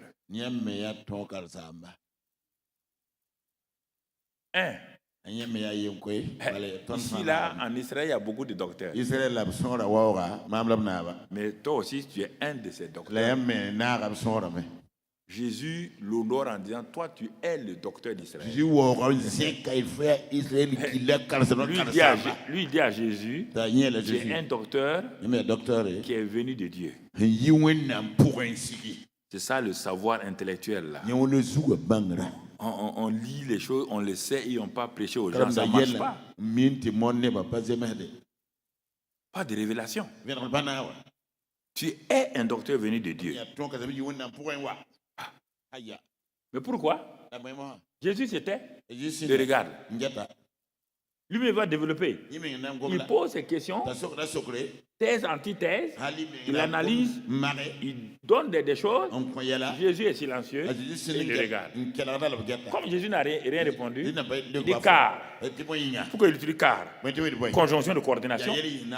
Ici, là, en Israël, il y a beaucoup de docteurs. Mais toi aussi, tu es un de ces docteurs. Jésus l'honore en disant, toi, tu es le docteur d'Israël. Lui dit à Jésus, tu es un docteur qui est venu de Dieu. C'est ça le savoir intellectuel là. On lit les choses, on les sait et on ne peut pas prêcher aux gens, ça ne marche pas. Pas de révélation. Tu es un docteur venu de Dieu. Mais pourquoi? Jésus c'était le regarde. Lui va développer. Il pose ses questions, thèse, antithèse, il analyse, il donne des choses. Jésus est silencieux, il le regarde. Comme Jésus n'a rien répondu, il dit car. Pourquoi il utilise car? Conjonction de coordination.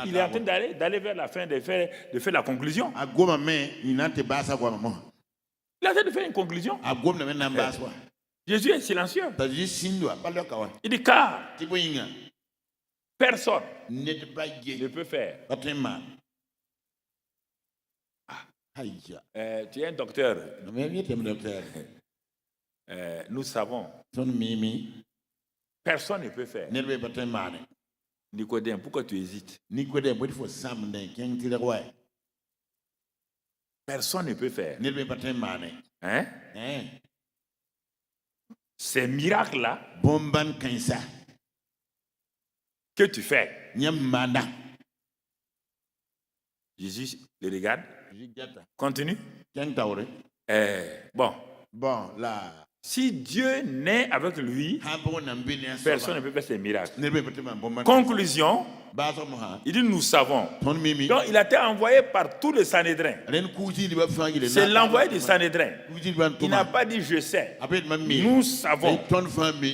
Il est en train d'aller vers la fin, de faire la conclusion. Il est en train de faire une conclusion. Jésus est silencieux. Il dit car personne ne peut faire. Tu es un docteur. Nous savons. Personne ne peut faire. Nicodème, pourquoi tu hésites? Personne ne peut faire. Hein? Ces miracles-là que tu fais. Jésus le regarde. Continue. Bon, là. Si Dieu naît avec lui, personne ne peut faire ces miracles. Conclusion, il dit nous savons. Donc il a été envoyé par tous les Sanhédrins. C'est l'envoyé du Sanhédrin. Il n'a pas dit je sais. Nous savons.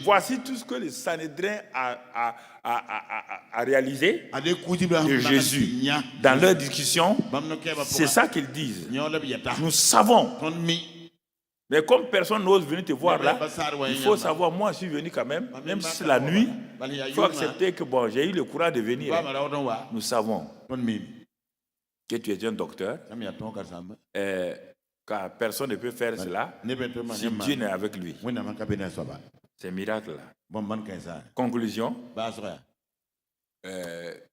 Voici tout ce que le Sanhédrin a réalisé de Jésus. Dans leur discussion, c'est ça qu'ils disent. Nous savons. Mais comme personne n'ose venir te voir là, il faut savoir, moi je suis venu quand même si c'est la nuit, il faut accepter que bon, j'ai eu le courage de venir. Nous savons que tu es un docteur, car personne ne peut faire cela si Dieu n'est avec lui. C'est miracle là. Conclusion,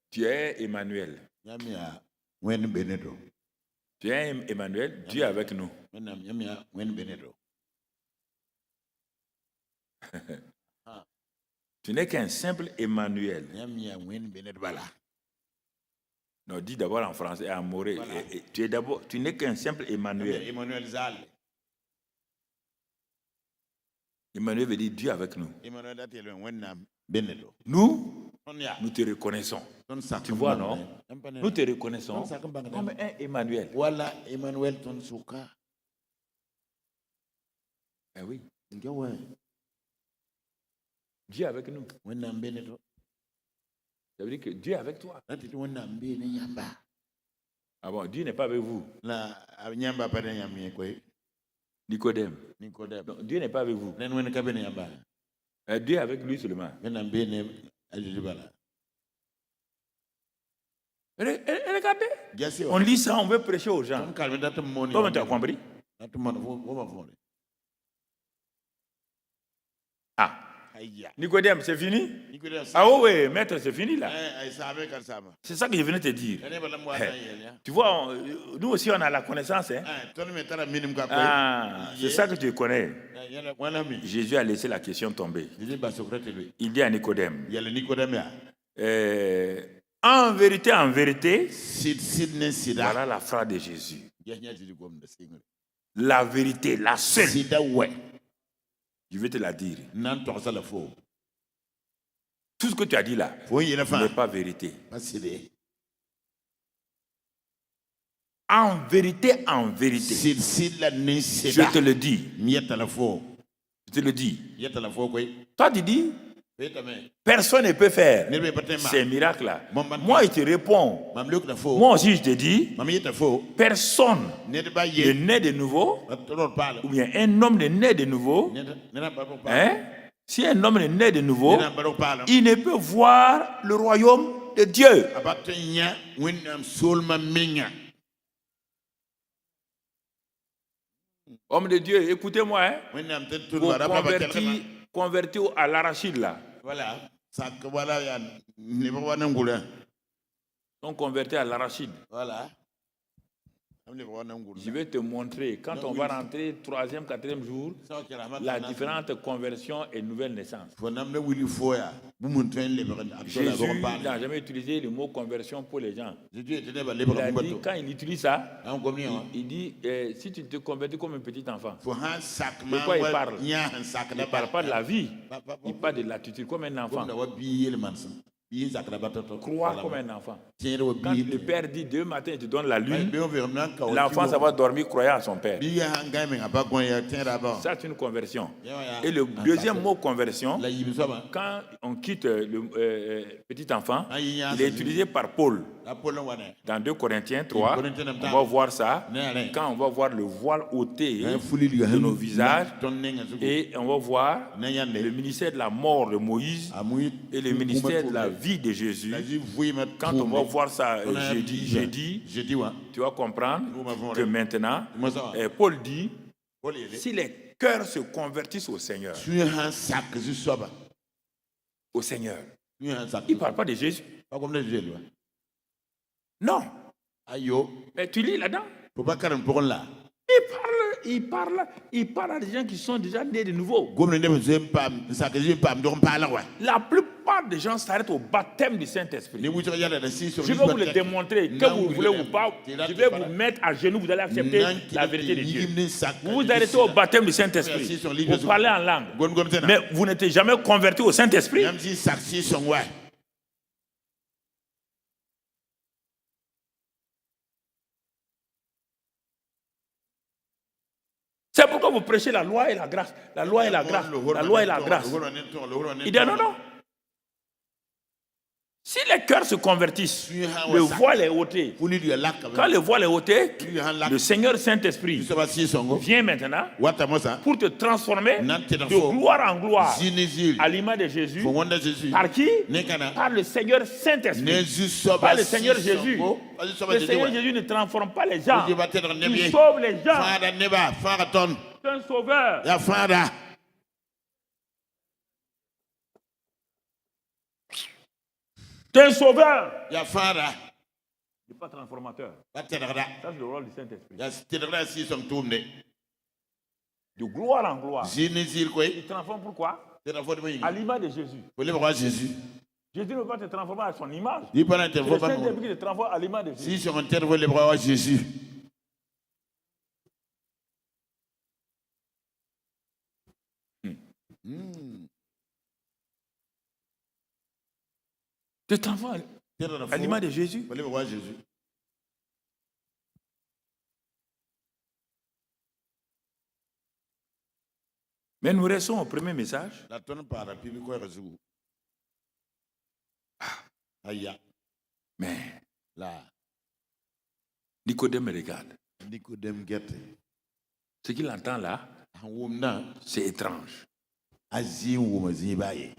tu es Emmanuel. Tu es Emmanuel, Dieu avec nous. Tu n'es qu'un simple Emmanuel. Non, dis d'abord en français, Amoré. Voilà. Tu n'es qu'un simple Emmanuel. Emmanuel veut dire Dieu avec nous. Nous te reconnaissons. Tu vois, non? Nous te reconnaissons comme un Emmanuel. Voilà, Emmanuel ton souka. Eh oui. Dieu avec nous. Ça veut dire que Dieu est avec toi. Ah bon, Dieu n'est pas avec vous. Nicodème. Donc, Dieu n'est pas avec vous. Dieu est avec lui seulement. Regardez. On lit ça, on veut prêcher aux gens. Comment tu as compris? Ah. Nicodème, c'est fini? Ah oui, maître, c'est fini là. C'est ça que je venais te dire. Tu vois, nous aussi on a la connaissance. Hein? Ah, c'est ça que tu connais. Jésus a laissé la question tomber. Il dit à Nicodème, en vérité, voilà la phrase de Jésus. La vérité, la seule. Je vais te la dire. Tout ce que tu as dit là n'est pas vérité. En vérité, je te le dis. Je te le dis. Toi, tu dis, personne ne peut faire ces miracles-là. Moi, je te réponds. Moi aussi, je te dis, personne ne naît de nouveau, ou bien un homme ne naît de nouveau. Hein? Si un homme est né de nouveau, il ne peut voir le royaume de Dieu. Homme de Dieu, écoutez-moi. Hein? Vous convertis à l'arachide là. Voilà. On convertit à l'arachide. Voilà. Je vais te montrer, quand on va rentrer 3e, 4e jour, la différente conversion et nouvelle naissance. Jésus n'a jamais utilisé le mot conversion pour les gens. Il a dit, quand il utilise ça, il dit, si tu te convertis comme un petit enfant, de quoi il parle? Il ne parle pas de la vie, il parle de l'attitude comme un enfant. Croire comme un enfant. Quand le père dit 2 matins, il te donne la lune, l'enfant, ça va dormir croyant à son père. Ça, c'est une conversion. Et le deuxième mot conversion, quand on quitte le petit enfant, il est utilisé par Paul. Dans 2 Corinthiens 3, on va voir ça. Quand on va voir le voile ôté de nos visages, et on va voir le ministère de la mort de Moïse et le ministère de la vie de Jésus. Quand on va voir ça jeudi, tu vas comprendre que maintenant, Paul dit, si les cœurs se convertissent au Seigneur, il ne parle pas de Jésus. Non. Mais tu lis là-dedans. Il parle à des gens qui sont déjà nés de nouveau. La plupart des gens s'arrêtent au baptême du Saint-Esprit. Je vais vous le démontrer, que vous voulez ou pas. Je vais vous mettre à genoux, vous allez accepter la vérité de Dieu. Vous vous arrêtez au baptême du Saint-Esprit. Vous parlez en langue. Mais vous n'êtes jamais converti au Saint-Esprit. C'est pourquoi vous prêchez la loi et la grâce. La loi et la grâce. La loi et la grâce. Il dit non, non. Si les cœurs se convertissent, le voile est ôté. Quand le voile est ôté, le Seigneur Saint-Esprit vient maintenant pour te transformer de gloire en gloire à l'image de Jésus. Par qui? Par le Seigneur Saint-Esprit. Par le Seigneur Jésus. Le Seigneur Jésus ne transforme pas les gens. Il sauve les gens. C'est un sauveur. C'est un sauveur. n'est pas transformateur. ba Ça, c'est le rôle du Saint-Esprit. ya tedra si som tumne De gloire en gloire. zini zir koy Il transforme pourquoi? tedra fo de À l'image de Jésus. ko le ba Jésus Jésus ne veut pas te transformer à son image. di pas C'est le interfo Saint-Esprit qui te transforme à l'image de Jésus. si som interfo le ba Jésus Te transforme à l'image de Jésus. ko le ba Jésus Mais nous restons au premier message. la ton para pibi ko rezu aya Mais la Nicodème regarde. Nicodème gerte Ce qu'il entend là, wumna c'est étrange. azin wuma zibaye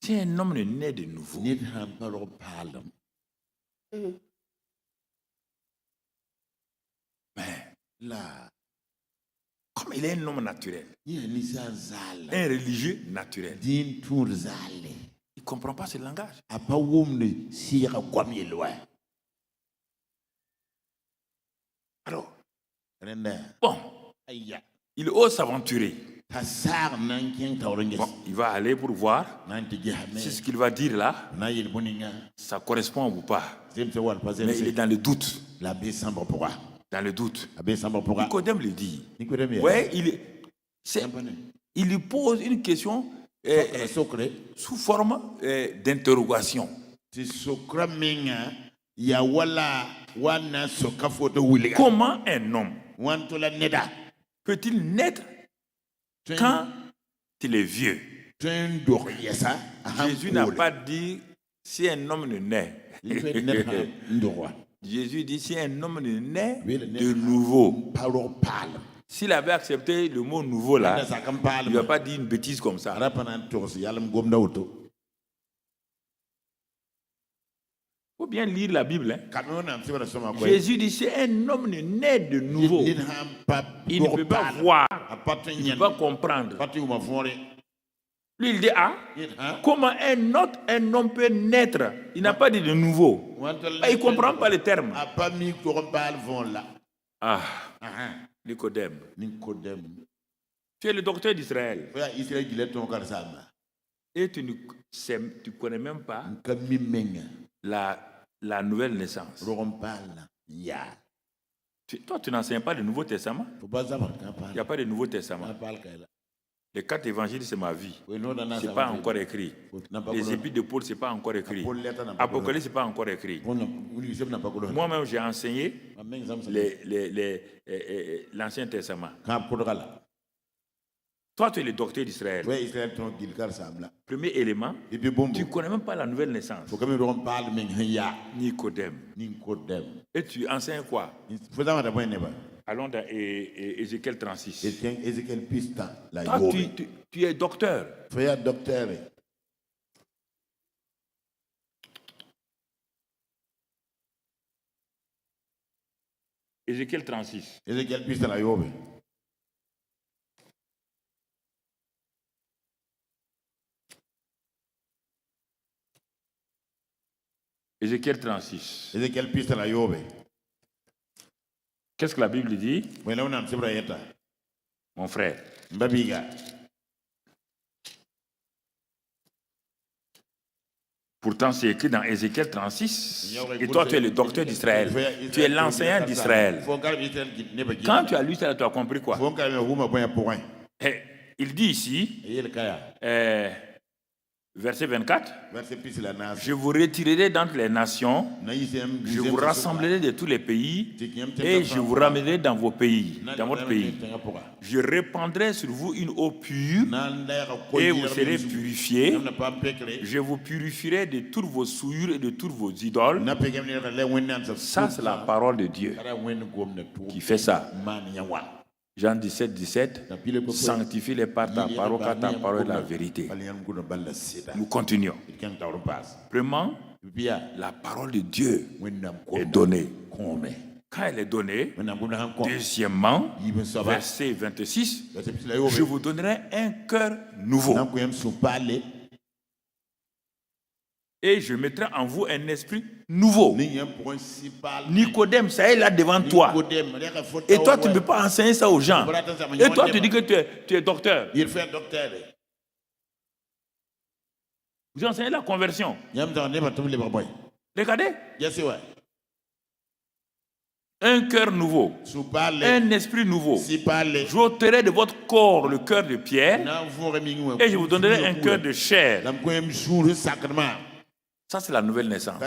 Si un homme ne naît de nouveau, nit han paro palam mais la comme il est un homme naturel, ni lisan zal un religieux naturel, din tour zale il ne comprend pas ce langage. apa wumne sira kwami lwa Alors, renda bon, aya il ose s'aventurer. tasar nan ken tawron Bon, il va aller pour voir nanti jahame si ce qu'il va dire là, na yel boninga ça correspond ou pas. zem se wal pas Mais il est dans le doute. la be sambo pourquoi Dans le doute. la be sambo pourquoi Nicodème le dit. Nicodème Ouais, il lui pose une question sokre sous forme d'interrogation. ti sokra minga ya wala wana soka foto wiliga Comment un homme wanto la neda peut-il naître quand il est vieux? tun dor yesa Jésus n'a pas dit si un homme ne naît. Jésus dit si un homme ne naît de nouveau. paro pal S'il avait accepté le mot nouveau là, il ne va pas dire une bêtise comme ça. rapanan tos yalam gomda auto Il faut bien lire la Bible. Hein. kamona sibara soma ko Jésus dit si un homme ne naît de nouveau, nit ham pa il ne peut pas voir, apatun il ne yen peut pas comprendre. pati uma fore Lui, il dit, ah, nit ha comment un homme peut naître? Il n'a pas dit de nouveau. Il ne comprend pas le terme. apa mi ko bal von la Ah, aha Nicodème, Nicodème tu es le docteur d'Israël ya Israël gile ton kar sama et tu ne connais même pas kami menga la nouvelle naissance. rom pal ya Toi, tu n'enseignes pas le Nouveau Testament. to bazabar ka Il n'y pal a pas de Nouveau Testament. pal kayla Les 4 évangiles, c'est ma vie. we no dana Ce n'est pas encore écrit. Les épîtres de Paul, ce n'est pas encore écrit. Apocalypse, ce n'est pas encore écrit. Moi-même, j'ai enseigné l'Ancien Testament. Toi, tu es le docteur d'Israël. Premier élément, tu ne connais même pas la nouvelle naissance. Nicodème. Et tu enseignes quoi? Allons dans Ézéchiel 36. Toi, tu es docteur. Ézéchiel 36. Ézéchiel 36. Qu'est-ce que la Bible dit, mon frère? Pourtant, c'est écrit dans Ézéchiel 36. Et toi, tu es le docteur d'Israël. Tu es l'enseignant d'Israël. Quand tu as lu ça, tu as compris quoi? Il dit ici, verset 24, je vous retirerai d'entre les nations, je vous rassemblerai de tous les pays et je vous ramènerai dans vos pays, dans votre pays. Je répandrai sur vous une eau pure et vous serez purifiés. Je vous purifierai de toutes vos souillures et de toutes vos idoles. Ça, c'est la parole de Dieu qui fait ça. Jean 17, 17, sanctifie-les par ta parole, car ta parole est la vérité. Nous continuons. Premièrement, la parole de Dieu est donnée. Quand elle est donnée, deuxièmement, verset 26, je vous donnerai un cœur nouveau. Et je mettrai en vous un esprit nouveau. Nicodème, ça est là devant toi. Et toi, tu ne peux pas enseigner ça aux gens. Et toi, tu dis que tu es docteur. Vous enseignez la conversion. Regardez. Un cœur nouveau, un esprit nouveau. J'ôterai de votre corps le cœur de pierre et je vous donnerai un cœur de chair. Ça, c'est la nouvelle naissance.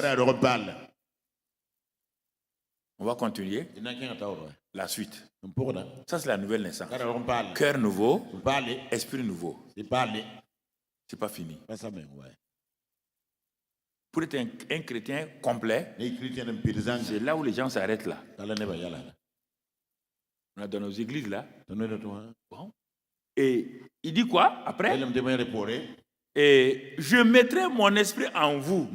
On va continuer. La suite. Ça, c'est la nouvelle naissance. Cœur nouveau, esprit nouveau. C'est pas fini. Pour être un chrétien complet, c'est là où les gens s'arrêtent là. On a dans nos églises là. Bon. Et il dit quoi après? Et je mettrai mon esprit en vous.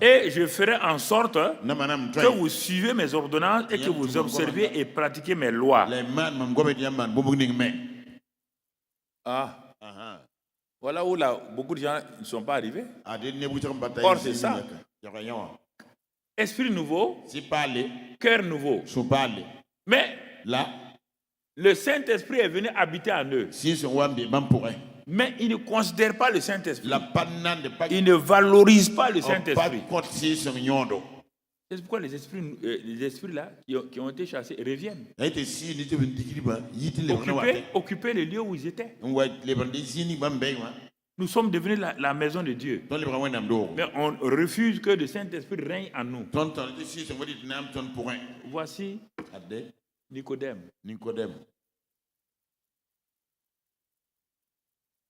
Et je ferai en sorte que vous suivez mes ordonnances et que vous observez et pratiquez mes lois. Voilà où là, beaucoup de gens ne sont pas arrivés. Or, c'est ça. Esprit nouveau, cœur nouveau. Mais le Saint-Esprit est venu habiter en eux. Mais ils ne considèrent pas le Saint-Esprit. Ils ne valorisent pas le Saint-Esprit. C'est pourquoi les esprits là qui ont été chassés reviennent. Occuper les lieux où ils étaient. Nous sommes devenus la maison de Dieu. Mais on refuse que le Saint-Esprit règne en nous. Voici Nicodème.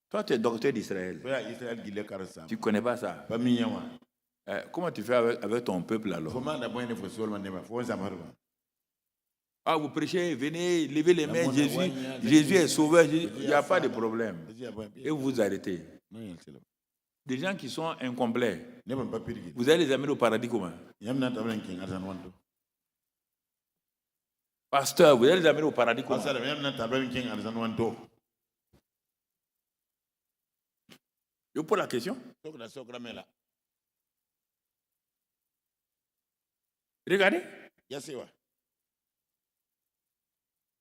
Toi, tu es docteur d'Israël. Tu ne connais pas ça. Comment tu fais avec ton peuple alors? Ah, vous prêchez, venez, levez les mains, Jésus est sauveur, il n'y a pas de problème. Et vous vous arrêtez. Des gens qui sont incomplets, vous allez les amener au paradis comment? Pasteur, vous allez les amener au paradis comment? Je vous pose la question. Regardez.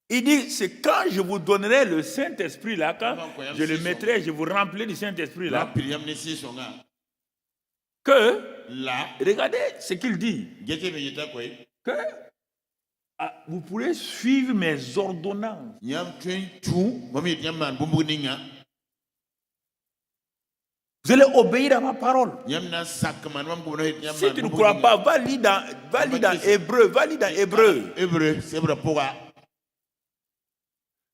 Il dit, c'est quand je vous donnerai le Saint-Esprit là, quand je le mettrai, je vous remplirai du Saint-Esprit là, que, regardez ce qu'il dit, que vous pourrez suivre mes ordonnances. Vous allez obéir à ma parole. Si tu ne crois pas, va lire dans Hébreu.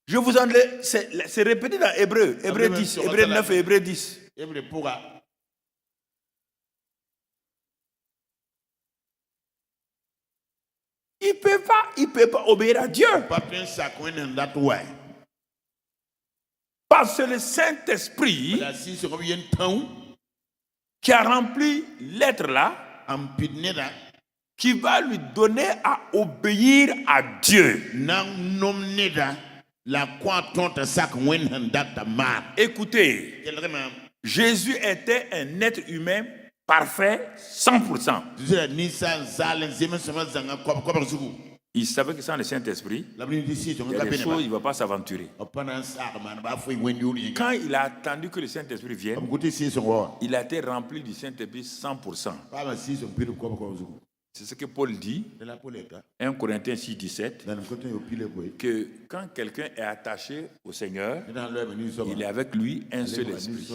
Je vous en dis, c'est répété dans Hébreu 10, Hébreu 9 et Hébreu 10. Il ne peut pas obéir à Dieu. Parce que le Saint-Esprit qui a rempli l'être là, qui va lui donner à obéir à Dieu. Écoutez, Jésus était un être humain parfait 100%. Il savait que sans le Saint-Esprit, il y a des choses, il ne va pas s'aventurer. Quand il a attendu que le Saint-Esprit vienne, il a été rempli du Saint-Esprit 100%. C'est ce que Paul dit, 1 Corinthiens 6, 17, que quand quelqu'un est attaché au Seigneur, il est avec lui un seul esprit.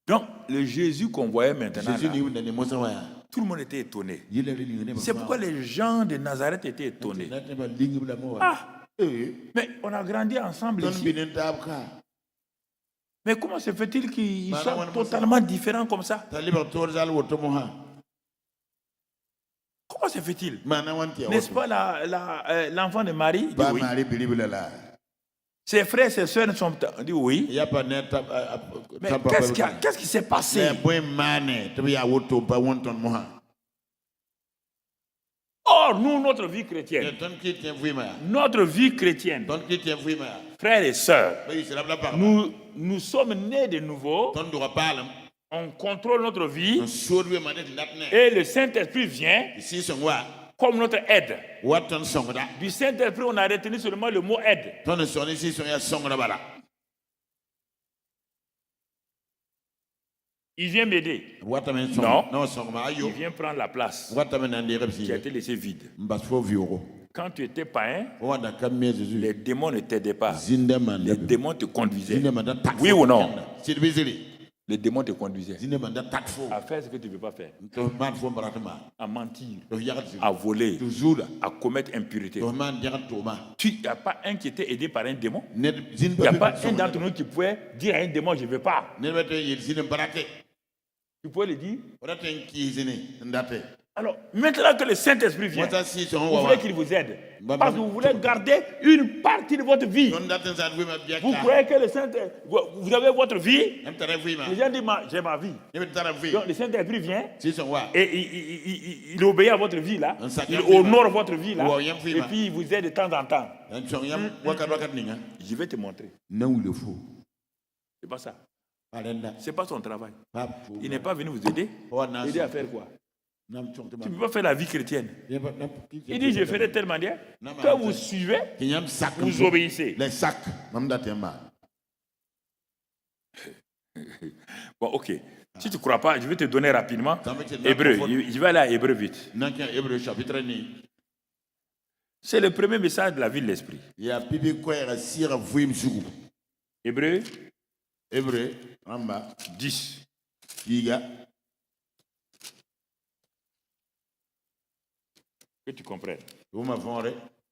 Donc, le Jésus qu'on voyait maintenant, là, tout le monde était étonné. C'est pourquoi les gens de Nazareth étaient étonnés. Ah, mais on a grandi ensemble ici. Mais comment se fait-il qu'ils soient totalement différents comme ça? Comment se fait-il? N'est-ce pas l'enfant de Marie? Oui. Ses frères et ses sœurs sont dit oui. Mais qu'est-ce qui s'est passé? Or, nous, notre vie chrétienne, frères et sœurs, nous sommes nés de nouveau on contrôle notre vie et le Saint-Esprit vient comme notre aide. Du Saint-Esprit, on a retenu seulement le mot aide. Il vient m'aider. Non, il vient prendre la place qui a été laissée vide. Quand tu étais païen, les démons ne t'aidaient pas. Les démons te conduisaient. Oui ou non? Les démons te conduisaient à faire ce que tu ne veux pas faire. À mentir, à voler, à commettre impureté. Il n'y a pas un qui était aidé par un démon. Il n'y a pas un d'entre nous qui pouvait dire à un démon, je ne veux pas. Tu pouvez le dire? Alors, maintenant que le Saint-Esprit vient, vous voulez qu'il vous aide. Parce que vous voulez garder une partie de votre vie. Vous croyez que le Saint-Esprit, vous avez votre vie. Les gens disent, j'ai ma vie. Donc, le Saint-Esprit vient et il obéit à votre vie là. Il honore votre vie là. Et puis, il vous aide de temps en temps. Je vais te montrer. C'est pas ça. C'est pas son travail. Il n'est pas venu vous aider. Aider à faire quoi? Tu ne peux pas faire la vie chrétienne. Il dit, je ferai de telle manière que vous suivez, vous obéissez. Bon, ok. Si tu ne crois pas, je vais te donner rapidement Hébreu. Je vais aller à Hébreu vite. C'est le premier message de la vie de l'esprit. Hébreu 10. Que tu comprennes.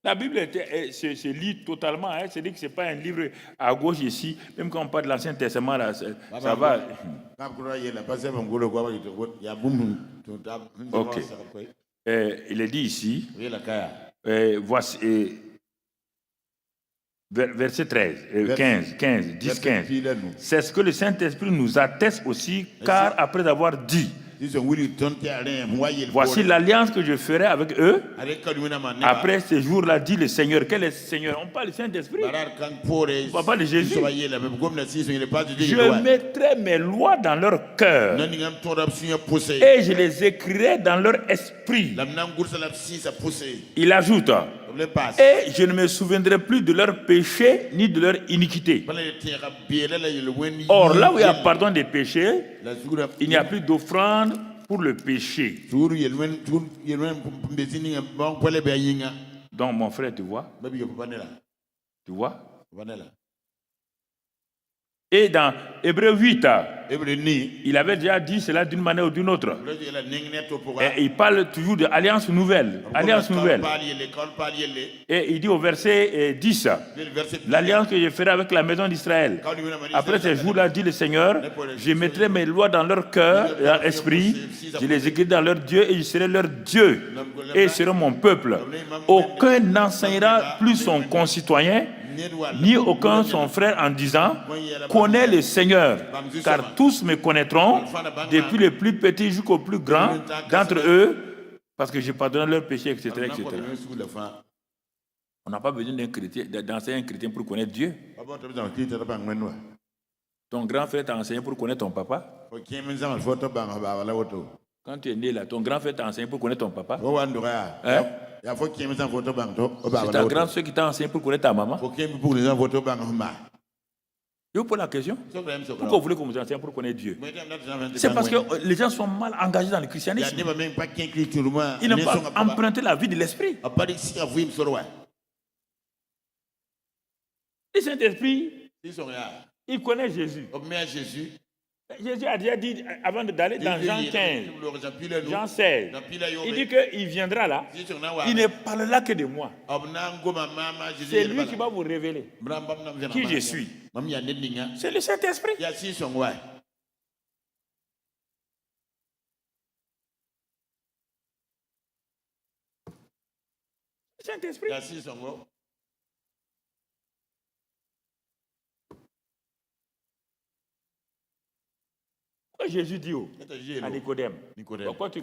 La Bible se lit totalement. C'est-à-dire que ce n'est pas un livre à gauche ici. Même quand on parle de l'Ancien Testament, là, ça va. Ok. Il est dit ici, voici, verset 13, 15, 10, 15. C'est ce que le Saint-Esprit nous atteste aussi, car après avoir dit, voici l'alliance que je ferai avec eux. Après ce jour-là, dit le Seigneur. Quel est le Seigneur? On parle du Saint-Esprit. On ne parle pas de Jésus. Je mettrai mes lois dans leur cœur et je les écrirai dans leur esprit. Il ajoute, et je ne me souviendrai plus de leurs péchés ni de leur iniquité. Or, là où il y a pardon des péchés, il n'y a plus d'offrande pour le péché. Donc, mon frère, tu vois? Tu vois? Et dans Hébreu 8, il avait déjà dit cela d'une manière ou d'une autre. Et il parle toujours de alliance nouvelle. Alliance nouvelle. Et il dit au verset 10, l'alliance que je ferai avec la maison d'Israël. Après ces jours-là, dit le Seigneur, je mettrai mes lois dans leur cœur et leur esprit, je les écrirai dans leur Dieu et je serai leur Dieu. Et ils seront mon peuple. Aucun n'enseignera plus son concitoyen, ni aucun son frère en disant, connais le Seigneur, car tous me connaîtront, depuis le plus petit jusqu'au plus grand d'entre eux, parce que je pardonne leurs péchés, etc., etc. On n'a pas besoin d'enseigner un chrétien pour connaître Dieu. Ton grand frère t'a enseigné pour connaître ton papa. Quand tu es né là, ton grand frère t'a enseigné pour connaître ton papa. Hein? C'est ta grande soeur qui t'a enseigné pour connaître ta maman. Je vous pose la question. Pourquoi vous voulez qu'on vous enseigne pour connaître Dieu? C'est parce que les gens sont mal engagés dans le christianisme. Ils n'ont pas emprunté la vie de l'esprit. Le Saint-Esprit, il connaît Jésus. Jésus a déjà dit, avant d'aller dans Jean 15, Jean 16, il dit qu'il viendra là, il ne parlera que de moi. C'est lui qui va vous révéler qui je suis. C'est le Saint-Esprit. Le Saint-Esprit. Jésus dit à Nicodème,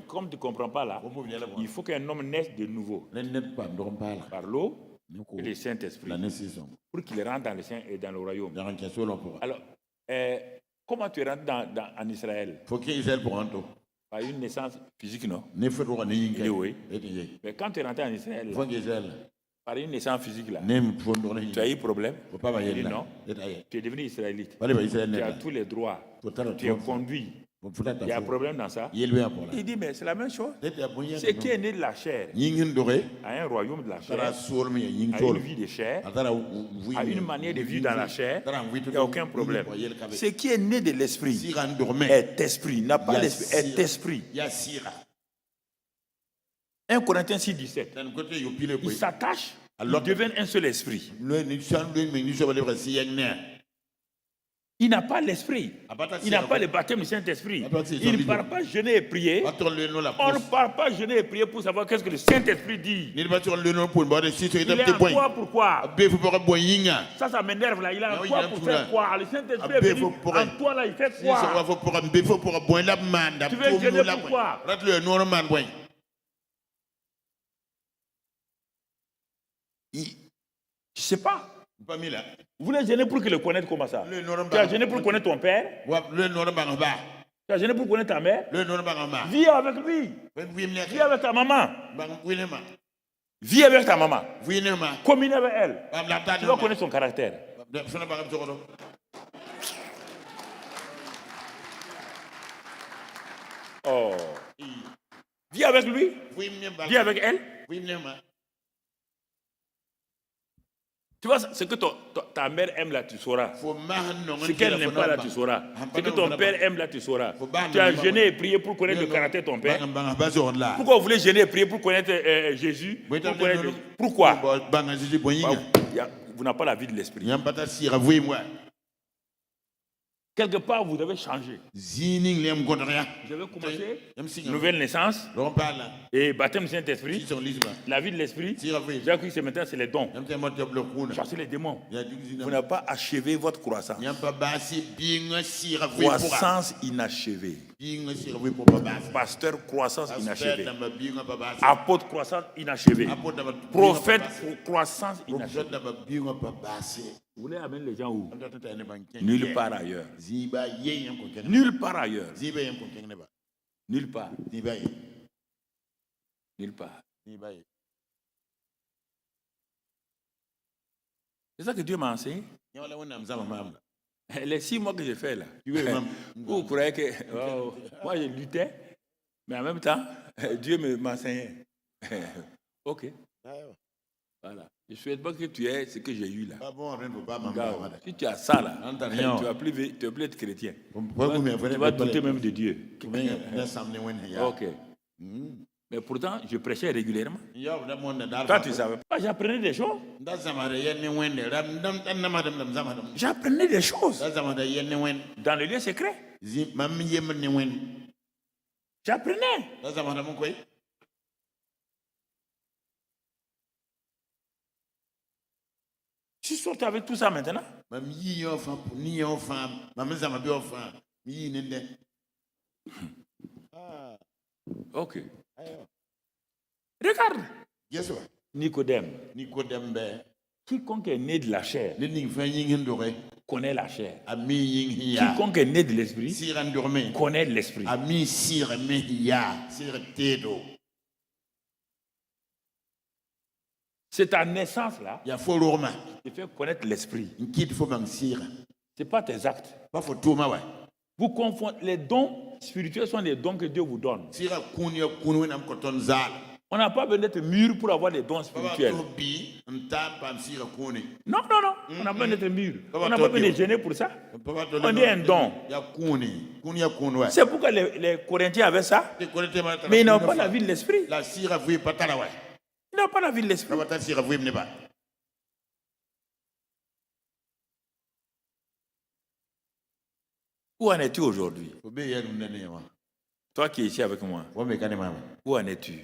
comme tu ne comprends pas là, il faut qu'un homme naisse de nouveau par l'eau et le Saint-Esprit pour qu'il rentre dans le Saint et dans le royaume. Alors, Comment tu rentres en Israël? Faut qu'il Israël pour un tour. Par une naissance physique, non? Ne fait droit ni Il dit oui. Mais quand tu es rentré en Israël, Faut qu'il Israël. par une naissance physique, là, Ne faut droit ni. tu as eu problème? Faut pas Il dit bailler non. là. Tu es devenu israélite. Allez, Israël. Tu as tous les droits. Tu es conduit. Il y a un problème dans ça. Il dit, mais c'est la même chose. Ce qui est né de la chair a un royaume de la chair, a une vie de chair, a une manière de vivre dans la chair. Il n'y a aucun problème. Ce qui est né de l'esprit est esprit, n'a pas l'esprit, est esprit. 1 Corinthiens 6, 17. Ils s'attachent, ils deviennent un seul esprit. Il n'a pas l'esprit. Il n'a pas le baptême du Saint-Esprit. Il ne parle pas jeûner et prier. On ne parle pas jeûner et prier pour savoir qu'est-ce que le Saint-Esprit dit. Il est en quoi, pourquoi? Ça m'énerve là. Il a en quoi pour faire quoi? Le Saint-Esprit est venu en toi là, il fait quoi? Tu veux jeûner pourquoi? Je ne sais pas. Vous voulez gêner pour qu'il le connaisse comment ça? Tu as gêné pour connaître ton père? Tu as gêné pour connaître ta mère? Vis avec lui. Vis avec ta maman. Vis avec ta maman. Commune avec elle. Tu vas connaître son caractère. Oh. Vis avec lui. Vis avec elle. Tu vois, ce que ta mère aime là, tu sauras. Ce qu'elle n'aime pas là, tu sauras. Ce que ton père aime là, tu sauras. Tu as jeûné et prié pour connaître le caractère de ton père. Pourquoi vous voulez jeûner et prier pour connaître Jésus? Pourquoi? Vous n'avez pas la vie de l'esprit. Quelque part, vous devez changer. Je vais commencer nouvelle naissance et baptême du Saint-Esprit, la vie de l'esprit. J'ai cru que maintenant, c'est les dons. Chasser les démons. Vous n'avez pas achevé votre croissance. Croissance inachevée. Pasteur, croissance inachevée. Apôtre, croissance inachevée. Prophète, croissance inachevée. Vous voulez amener les gens où? Nulle part ailleurs. Nulle part ailleurs. Nulle part. Nulle part. C'est ça que Dieu m'a enseigné. Les 6 mois que j'ai fait là. Vous croyez que moi je luttais, mais en même temps, Dieu m'enseignait. Ok. Voilà. Je ne souhaite pas que tu aies ce que j'ai eu là. Si tu as ça là, tu vas plus être chrétien. Tu vas douter même de Dieu. Ok. Mais pourtant, je prêchais régulièrement. Toi, tu ne savais pas. J'apprenais des choses. J'apprenais des choses. Dans le lieu secret. J'apprenais. Tu sortes avec tout ça maintenant? Ok. Regarde. Nicodème. Quiconque est né de la chair connaît la chair. Quiconque est né de l'esprit connaît l'esprit. C'est ta naissance là qui fait connaître l'esprit. Ce n'est pas tes actes. Vous confondez. Les dons spirituels sont les dons que Dieu vous donne. On n'a pas besoin d'être mûr pour avoir des dons spirituels. Non. On n'a pas besoin d'être mûr. On n'a pas besoin de gêner pour ça. On est un don. C'est pourquoi les Corinthiens avaient ça. Mais ils n'ont pas la vie de l'esprit. Il n'a pas la vie de l'esprit. Où en es-tu aujourd'hui? Toi qui es ici avec moi, où en es-tu?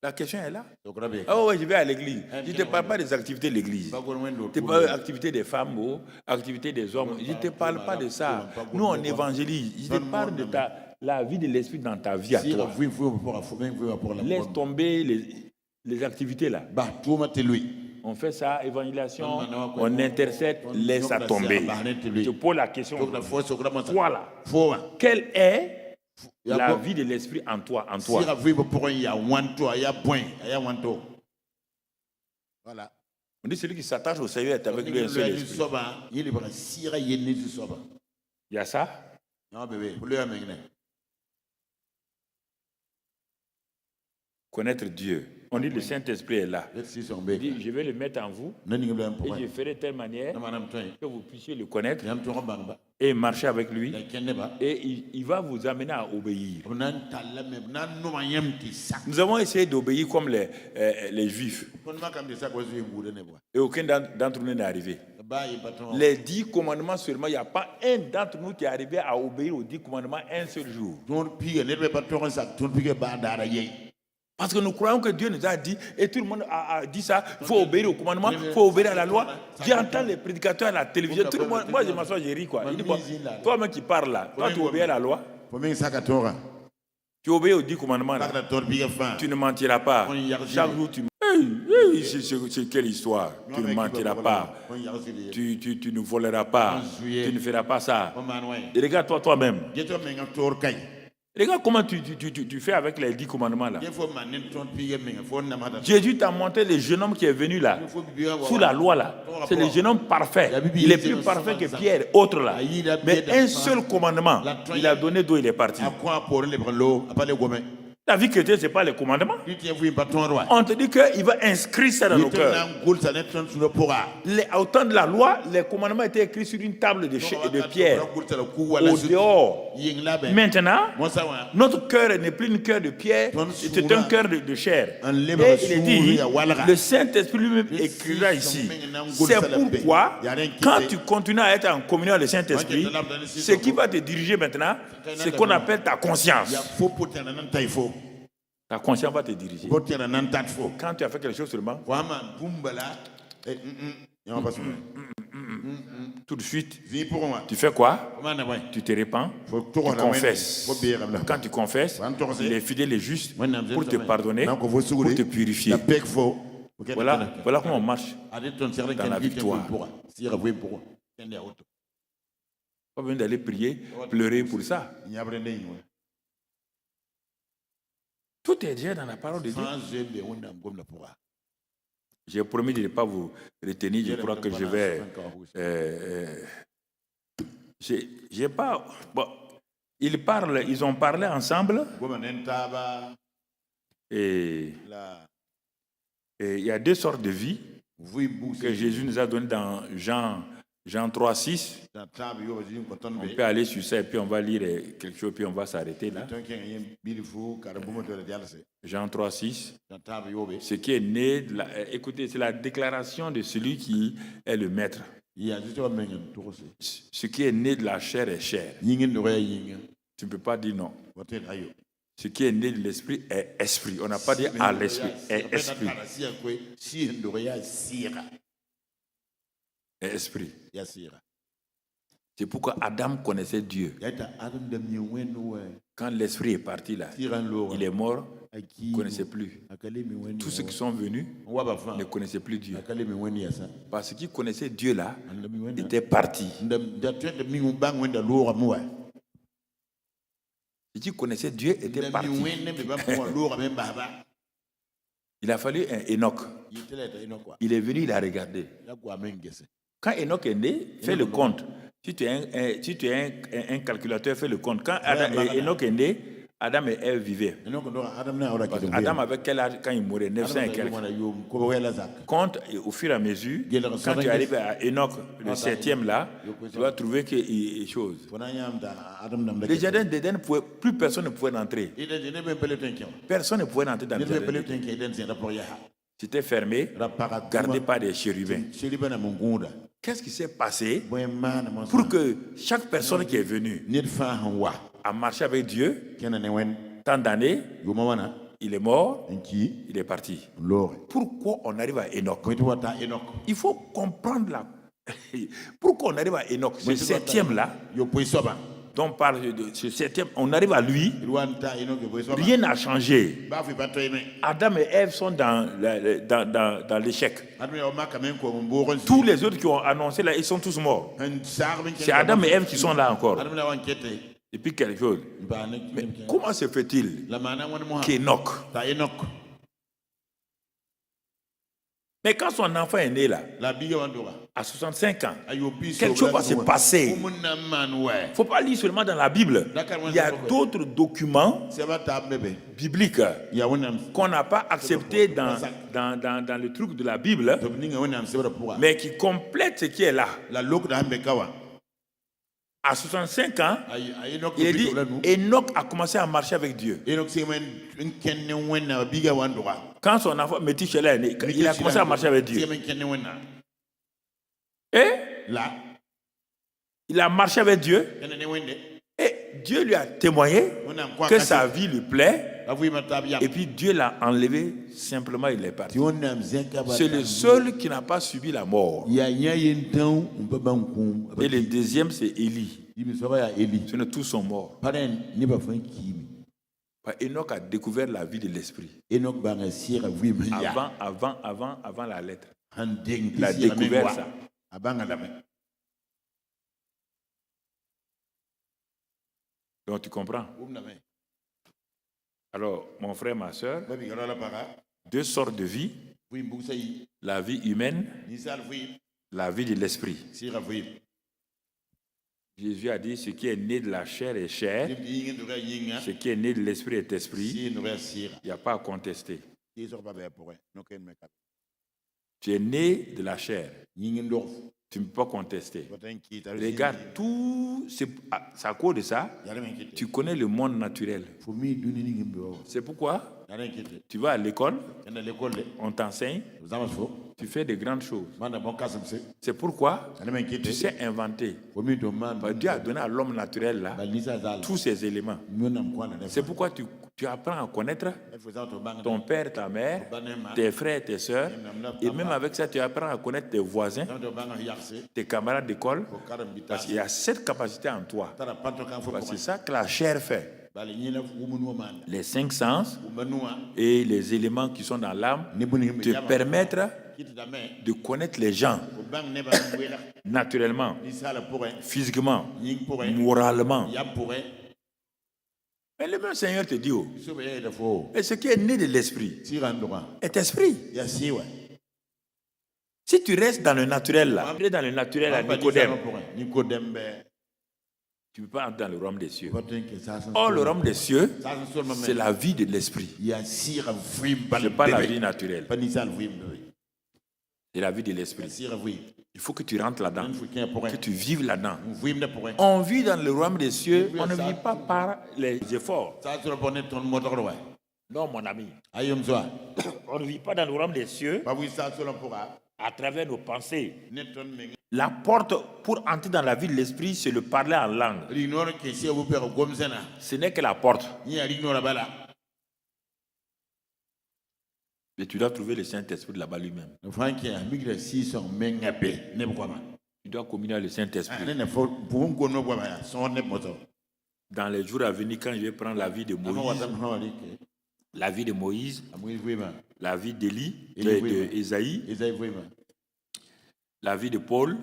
La question est là. Oh oui, je vais à l'église. Je ne te parle pas des activités de l'église. Je ne te parle pas des activités des femmes ou activités des hommes. Je ne te parle pas de ça. Nous, on évangélise. Je te parle de la vie de l'esprit dans ta vie à toi. Laisse tomber les activités là. on fait ça, évangélisation, on intercède, laisse ça tomber. Je pose la question. Toi là, quelle est la vie de l'esprit en toi, Voilà. On dit celui qui s'attache au Seigneur est avec lui un seul esprit. Il y a ça? Connaître Dieu. On dit le Saint-Esprit est là. Il dit, je vais le mettre en vous et je ferai de telle manière que vous puissiez le connaître et marcher avec lui. Et il va vous amener à obéir. Nous avons essayé d'obéir comme les Juifs. Et aucun d'entre nous n'est arrivé. Les 10 commandements seulement, il n'y a pas un d'entre nous qui est arrivé à obéir aux 10 commandements un seul jour. Parce que nous croyons que Dieu nous a dit, et tout le monde a dit ça, il faut obéir aux commandements, il faut obéir à la loi. J'entends les prédicateurs à la télévision, tout le monde, moi je m'assois, je ris quoi. Il dit quoi? Toi-même qui parles là, toi tu obéis à la loi. Tu obéis aux 10 commandements là. Tu ne mentiras pas. Chaque jour tu c'est quelle histoire? Tu ne mentiras pas. Tu ne voleras pas. Tu ne feras pas ça. Et regarde toi-même. Regarde comment tu fais avec les 10 commandements là. Jésus t'a montré le jeune homme qui est venu là, sous la loi là. C'est le jeune homme parfait. Il est plus parfait que Pierre, autre là. Mais un seul commandement, il a donné d'où il est parti. La vie chrétienne, ce n'est pas les commandements. On te dit qu'il va inscrire ça dans nos cœurs. Au temps de la loi, les commandements étaient écrits sur une table de pierre, au dehors. Maintenant, notre cœur n'est plus un cœur de pierre, c'est un cœur de chair. Et il est dit, le Saint-Esprit lui-même écrira ici. C'est pourquoi, quand tu continues à être en communion avec le Saint-Esprit, ce qui va te diriger maintenant, c'est ce qu'on appelle ta conscience. Ta conscience va te diriger. Quand tu as fait quelque chose seulement, tout de suite, tu fais quoi? Tu te répands, tu confesses. Quand tu confesses, il est fidèle et juste pour te pardonner, pour te purifier. Voilà comment on marche dans la victoire. Pas besoin d'aller prier, pleurer pour ça. Tout est déjà dans la parole de Dieu. J'ai promis de ne pas vous retenir. Je crois que je vais. J'ai pas. Bon, ils ont parlé ensemble. Et il y a 2 sortes de vie que Jésus nous a données dans Jean 3,6. On peut aller sur ça et puis on va lire quelque chose puis on va s'arrêter là. Jean 3,6. Ce qui est né de écoutez, c'est la déclaration de celui qui est le maître. Ce qui est né de la chair est chair. Tu ne peux pas dire non. Ce qui est né de l'esprit est esprit. On n'a pas dit à l'esprit, est esprit. Est esprit. C'est pourquoi Adam connaissait Dieu. Quand l'esprit est parti là, il est mort, il ne connaissait plus. Tous ceux qui sont venus ne connaissaient plus Dieu. Parce qu'ils connaissaient Dieu là, était parti. Ceux qui connaissaient Dieu étaient partis. Il a fallu un Enoch. Il est venu, il a regardé. Quand Enoch est né, fais le compte. Si tu es un calculateur, fais le compte. Quand Enoch est né, Adam et Ève vivaient. Adam avait quel âge quand il mourait? 900 et quelques. Compte au fur et à mesure, quand tu arrives à Enoch, le 7e là, tu vas trouver que chose. Le jardin d'Éden, plus personne ne pouvait entrer. Personne ne pouvait entrer dans le jardin d'Éden. C'était fermé, gardé par des chérubins. Qu'est-ce qui s'est passé pour que chaque personne qui est venue a marché avec Dieu tant d'années, il est mort, il est parti. Pourquoi on arrive à Enoch? Il faut comprendre pourquoi on arrive à Enoch, ce 7e là, dont on parle de ce septième, on arrive à lui, rien n'a changé. Adam et Ève sont dans l'échec. Tous les autres qui ont annoncé là, ils sont tous morts. C'est Adam et Ève qui sont là encore. Et puis quelque chose. Mais comment se fait-il qu'Enoch, mais quand son enfant est né là, à 65 ans, quelque chose va se passer. Il ne faut pas lire seulement dans la Bible. Il y a d'autres documents bibliques qu'on n'a pas acceptés dans le truc de la Bible, mais qui complètent ce qui est là. À 65 ans, il a dit, Enoch a commencé à marcher avec Dieu. Quand son enfant Métusélah est né, il a commencé à marcher avec Dieu. Et là, il a marché avec Dieu. Et Dieu lui a témoigné que sa vie lui plaît. Et puis Dieu l'a enlevé, simplement il est parti. C'est le seul qui n'a pas subi la mort. Et le deuxième, c'est Élie. Sinon, tous sont morts. Enoch a découvert la vie de l'esprit. Avant la lettre. Il a découvert ça. Donc tu comprends? Alors, mon frère, ma soeur, deux sortes de vie. La vie humaine, la vie de l'esprit. Jésus a dit, ce qui est né de la chair est chair, ce qui est né de l'esprit est esprit. Il n'y a pas à contester. Tu es né de la chair. Tu ne peux pas contester. Regarde, tout, c'est à cause de ça, tu connais le monde naturel. C'est pourquoi tu vas à l'école, on t'enseigne, tu fais de grandes choses. C'est pourquoi tu sais inventer. Dieu a donné à l'homme naturel là, tous ces éléments. C'est pourquoi tu apprends à connaître ton père, ta mère, tes frères, tes soeurs, et même avec ça, tu apprends à connaître tes voisins, tes camarades d'école, parce qu'il y a cette capacité en toi. C'est ça que la chair fait. Les 5 sens et les éléments qui sont dans l'âme te permettent de connaître les gens naturellement, physiquement, moralement. Mais le même Seigneur te dit, et ce qui est né de l'esprit est esprit. Si tu restes dans le naturel là, dans le naturel à Nicodème, tu ne peux pas entrer dans le royaume des cieux. Or, le royaume des cieux, c'est la vie de l'esprit. Ce n'est pas la vie naturelle. C'est la vie de l'esprit. Il faut que tu rentres là-dedans, que tu vives là-dedans. On vit dans le royaume des cieux, on ne vit pas par les efforts. Non, mon ami. On ne vit pas dans le royaume des cieux à travers nos pensées. La porte pour entrer dans la vie de l'esprit, c'est le parler en langue. Ce n'est que la porte. Mais tu dois trouver le Saint-Esprit là-bas lui-même. Tu dois communier avec le Saint-Esprit. Dans les jours à venir, quand je vais prendre la vie de Moïse, la vie d'Élie, d'Ésaïe, la vie de Paul,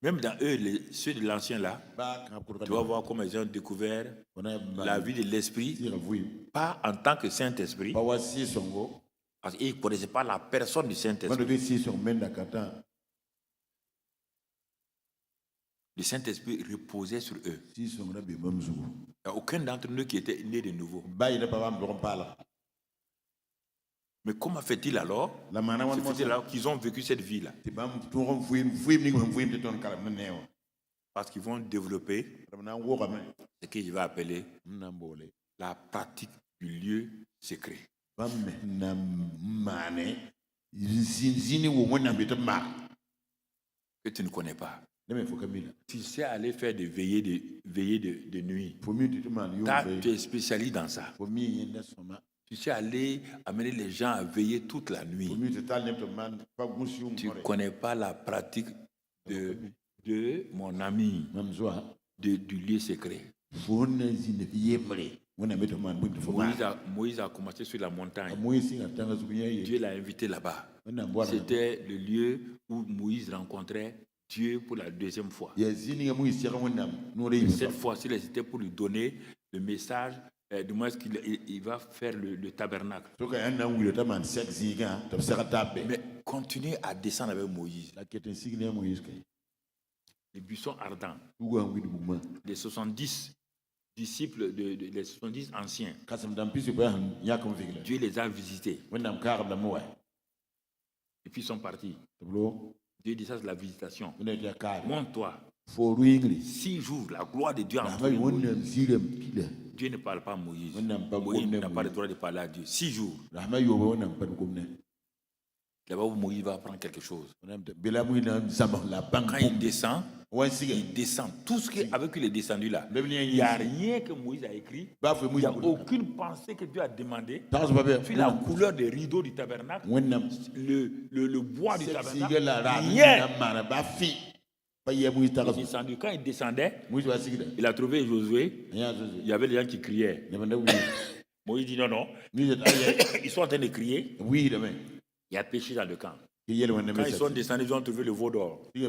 même dans eux, ceux de l'ancien là, tu vas voir comment ils ont découvert la vie de l'esprit, pas en tant que Saint-Esprit, parce qu'ils ne connaissaient pas la personne du Saint-Esprit. Le Saint-Esprit reposait sur eux. Il n'y a aucun d'entre nous qui était né de nouveau. Mais comment fait-il alors? C'est alors qu'ils ont vécu cette vie-là. Parce qu'ils vont développer ce que je vais appeler la pratique du lieu secret. Que tu ne connais pas. Tu sais aller faire des veillées de nuit. Tu es spécialiste dans ça. Tu sais aller amener les gens à veiller toute la nuit. Tu ne connais pas la pratique de mon ami. du lieu secret. Moïse a commencé sur la montagne. Dieu l'a invité là-bas. C'était le lieu où Moïse rencontrait Dieu pour la deuxième fois. Cette fois-ci, c'était pour lui donner le message du moins qu'il va faire le tabernacle. Mais continuez à descendre avec Moïse. Les buissons ardents. Les 70 disciples, les 70 anciens. Dieu les a visités. Et puis ils sont partis. Dieu dit ça, c'est la visitation. Montre-toi. 6 jours, la gloire de Dieu en toi. Dieu ne parle pas à Moïse. Moïse n'a pas le droit de parler à Dieu. 6 jours. Là-bas où Moïse va apprendre quelque chose. Quand il descend, tout ce qui avec il est descendu là. Il n'y a rien que Moïse a écrit. Il n'y a aucune pensée que Dieu a demandé. Puis la couleur des rideaux du tabernacle, le bois du tabernacle, rien. Quand il descendait, il a trouvé Josué. Il y avait des gens qui criaient. Moïse dit non. Ils sont en train de crier. Il y a péché dans le camp. Quand ils sont descendus, ils ont trouvé le veau d'or. Il a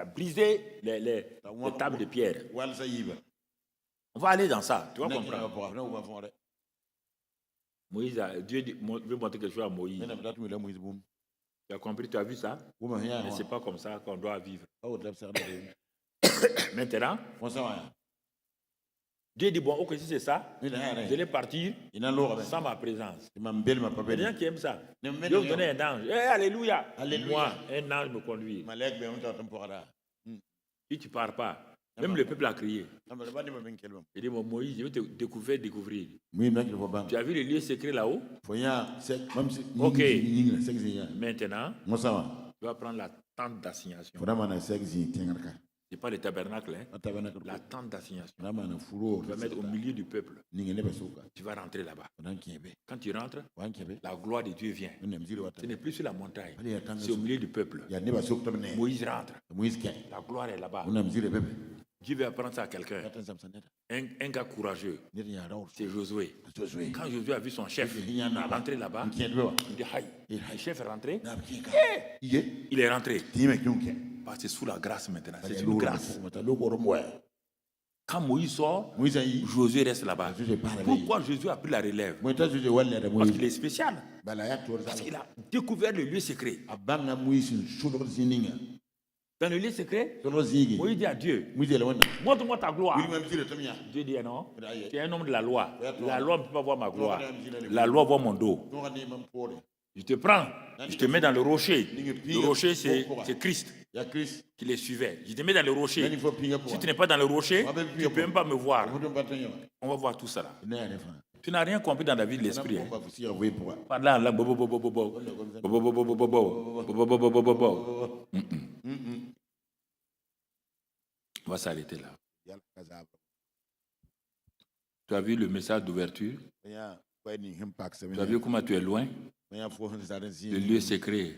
brisé les tables de pierre. On va aller dans ça. Tu vas comprendre. Dieu veut montrer quelque chose à Moïse. Tu as compris, tu as vu ça? Mais ce n'est pas comme ça qu'on doit vivre. Maintenant, Dieu dit, bon, ok, si c'est ça, vous allez partir sans ma présence. Il y a des gens qui aiment ça. Dieu vous donne un ange. Alléluia. Moi, un ange me conduit. Si tu ne pars pas, même le peuple a crié. Il dit, bon, Moïse, je vais te découvrir. Tu as vu le lieu secret là-haut? Ok. Maintenant, tu vas prendre la tente d'assignation. Ce n'est pas le tabernacle, la tente d'assignation. Tu vas mettre au milieu du peuple. Tu vas rentrer là-bas. Quand tu rentres, la gloire de Dieu vient. Ce n'est plus sur la montagne, c'est au milieu du peuple. Moïse rentre. La gloire est là-bas. Dieu veut apprendre ça à quelqu'un. Un gars courageux, c'est Josué. Quand Josué a vu son chef rentrer là-bas, il dit aïe, le chef est rentré. Il est rentré. Parce que c'est sous la grâce maintenant. C'est une grâce. Quand Moïse sort, Josué reste là-bas. Pourquoi Josué a pris la relève? Parce qu'il est spécial. Parce qu'il a découvert le lieu secret. Dans le lieu secret, Moïse dit à Dieu, montre-moi ta gloire. Dieu dit non, tu es un homme de la loi. La loi ne peut pas voir ma gloire. La loi voit mon dos. Je te prends, je te mets dans le rocher. Le rocher, c'est Christ qui les suivait. Je te mets dans le rocher. Si tu n'es pas dans le rocher, tu ne peux même pas me voir. On va voir tout ça là. Tu n'as rien compris dans la vie de l'esprit. Parle là, on va s'arrêter là. Tu as vu le message d'ouverture? Tu as vu comment tu es loin? Le lieu secret.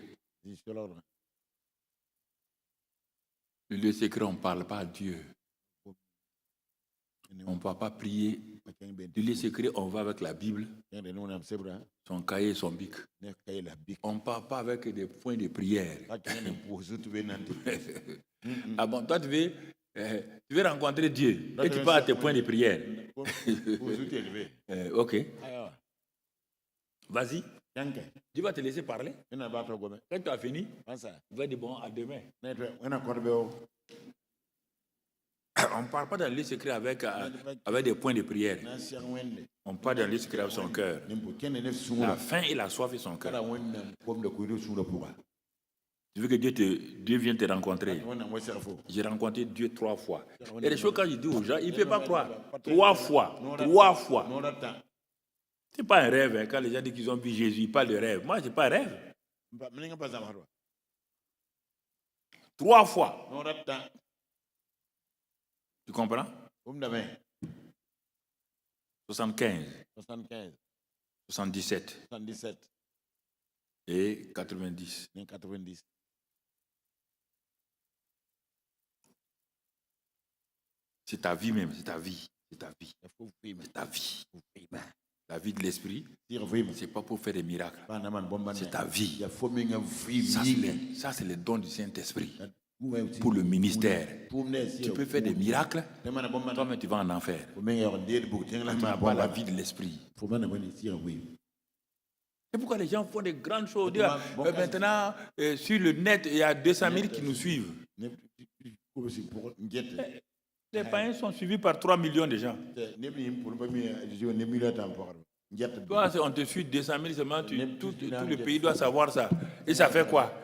Le lieu secret, on ne parle pas à Dieu. On ne peut pas prier. Le lieu secret, on va avec la Bible, son cahier et son bic. On ne parle pas avec des points de prière. Ah bon, toi tu veux rencontrer Dieu et tu parles à tes points de prière. Ok. Vas-y. Dieu va te laisser parler. Quand tu as fini, tu vas dire bon, à demain. On ne parle pas dans le lieu secret avec des points de prière. On parle dans le lieu secret avec son cœur. La faim et la soif et son cœur. Tu veux que Dieu vienne te rencontrer. J'ai rencontré Dieu 3 fois. Il y a des choses quand je dis aux gens, ils ne peuvent pas croire. 3 fois. 3 fois. Ce n'est pas un rêve. Quand les gens disent qu'ils ont vu Jésus, ils parlent de rêve. Moi, je n'ai pas un rêve. 3 fois. Tu comprends? 75. 77. Et 90. C'est ta vie même, c'est ta vie. C'est ta vie. C'est ta vie. La vie de l'esprit, c'est pas pour faire des miracles. C'est ta vie. Ça, c'est le don du Saint-Esprit. Pour le ministère. Tu peux faire des miracles, toi-même tu vas en enfer. Tu n'as pas la vie de l'esprit. C'est pourquoi les gens font des grandes choses. Maintenant, sur le net, il y a 200 000 qui nous suivent. Les païens sont suivis par 3 millions de gens. Toi, on te suit 200 000 seulement, tout le pays doit savoir ça. Et ça fait quoi?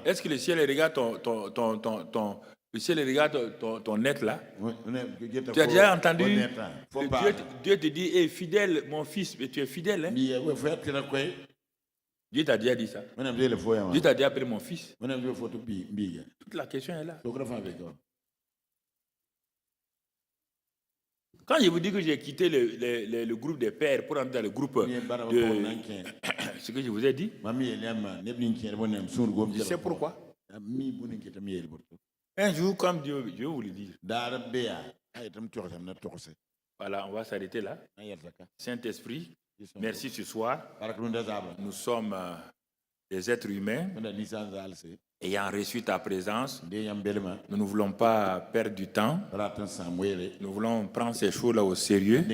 Est-ce que le ciel regarde le ciel regarde ton net là? Tu as déjà entendu Dieu te dit, hey, fidèle, mon fils, mais tu es fidèle. Hein? Dieu t'a déjà dit ça. Dieu t'a déjà appelé mon fils. Toute la question est là. Quand je vous dis que j'ai quitté le groupe des pères pour entrer dans le groupe de... Ce que je vous ai dit, je sais pourquoi. Un jour, comme Dieu, je vais vous le dire. Voilà, on va s'arrêter là. Saint-Esprit, merci ce soir. Nous sommes des êtres humains. Ayant reçu ta présence, nous ne voulons pas perdre du temps. Nous voulons prendre ces choses-là au sérieux,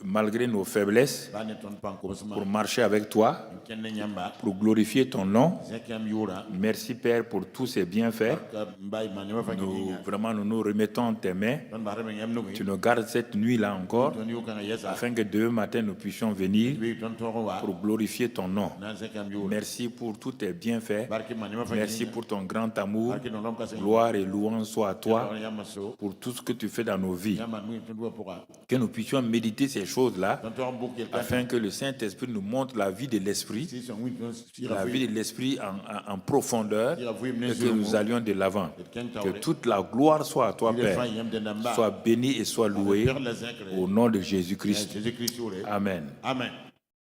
malgré nos faiblesses, pour marcher avec toi, pour glorifier ton nom. Merci Père pour tous ces bienfaits. Nous nous remettons en tes mains. Tu nous gardes cette nuit-là encore, afin que demain matin nous puissions venir pour glorifier ton nom. Merci pour tous tes bienfaits. Merci pour ton grand amour. Gloire et louange soient à toi pour tout ce que tu fais dans nos vies. Que nous puissions méditer ces choses-là afin que le Saint-Esprit nous montre la vie de l'Esprit, la vie de l'Esprit en profondeur, et que nous allions de l'avant. Que toute la gloire soit à toi, Père. Sois béni et sois loué au nom de Jésus-Christ. Amen. Amen.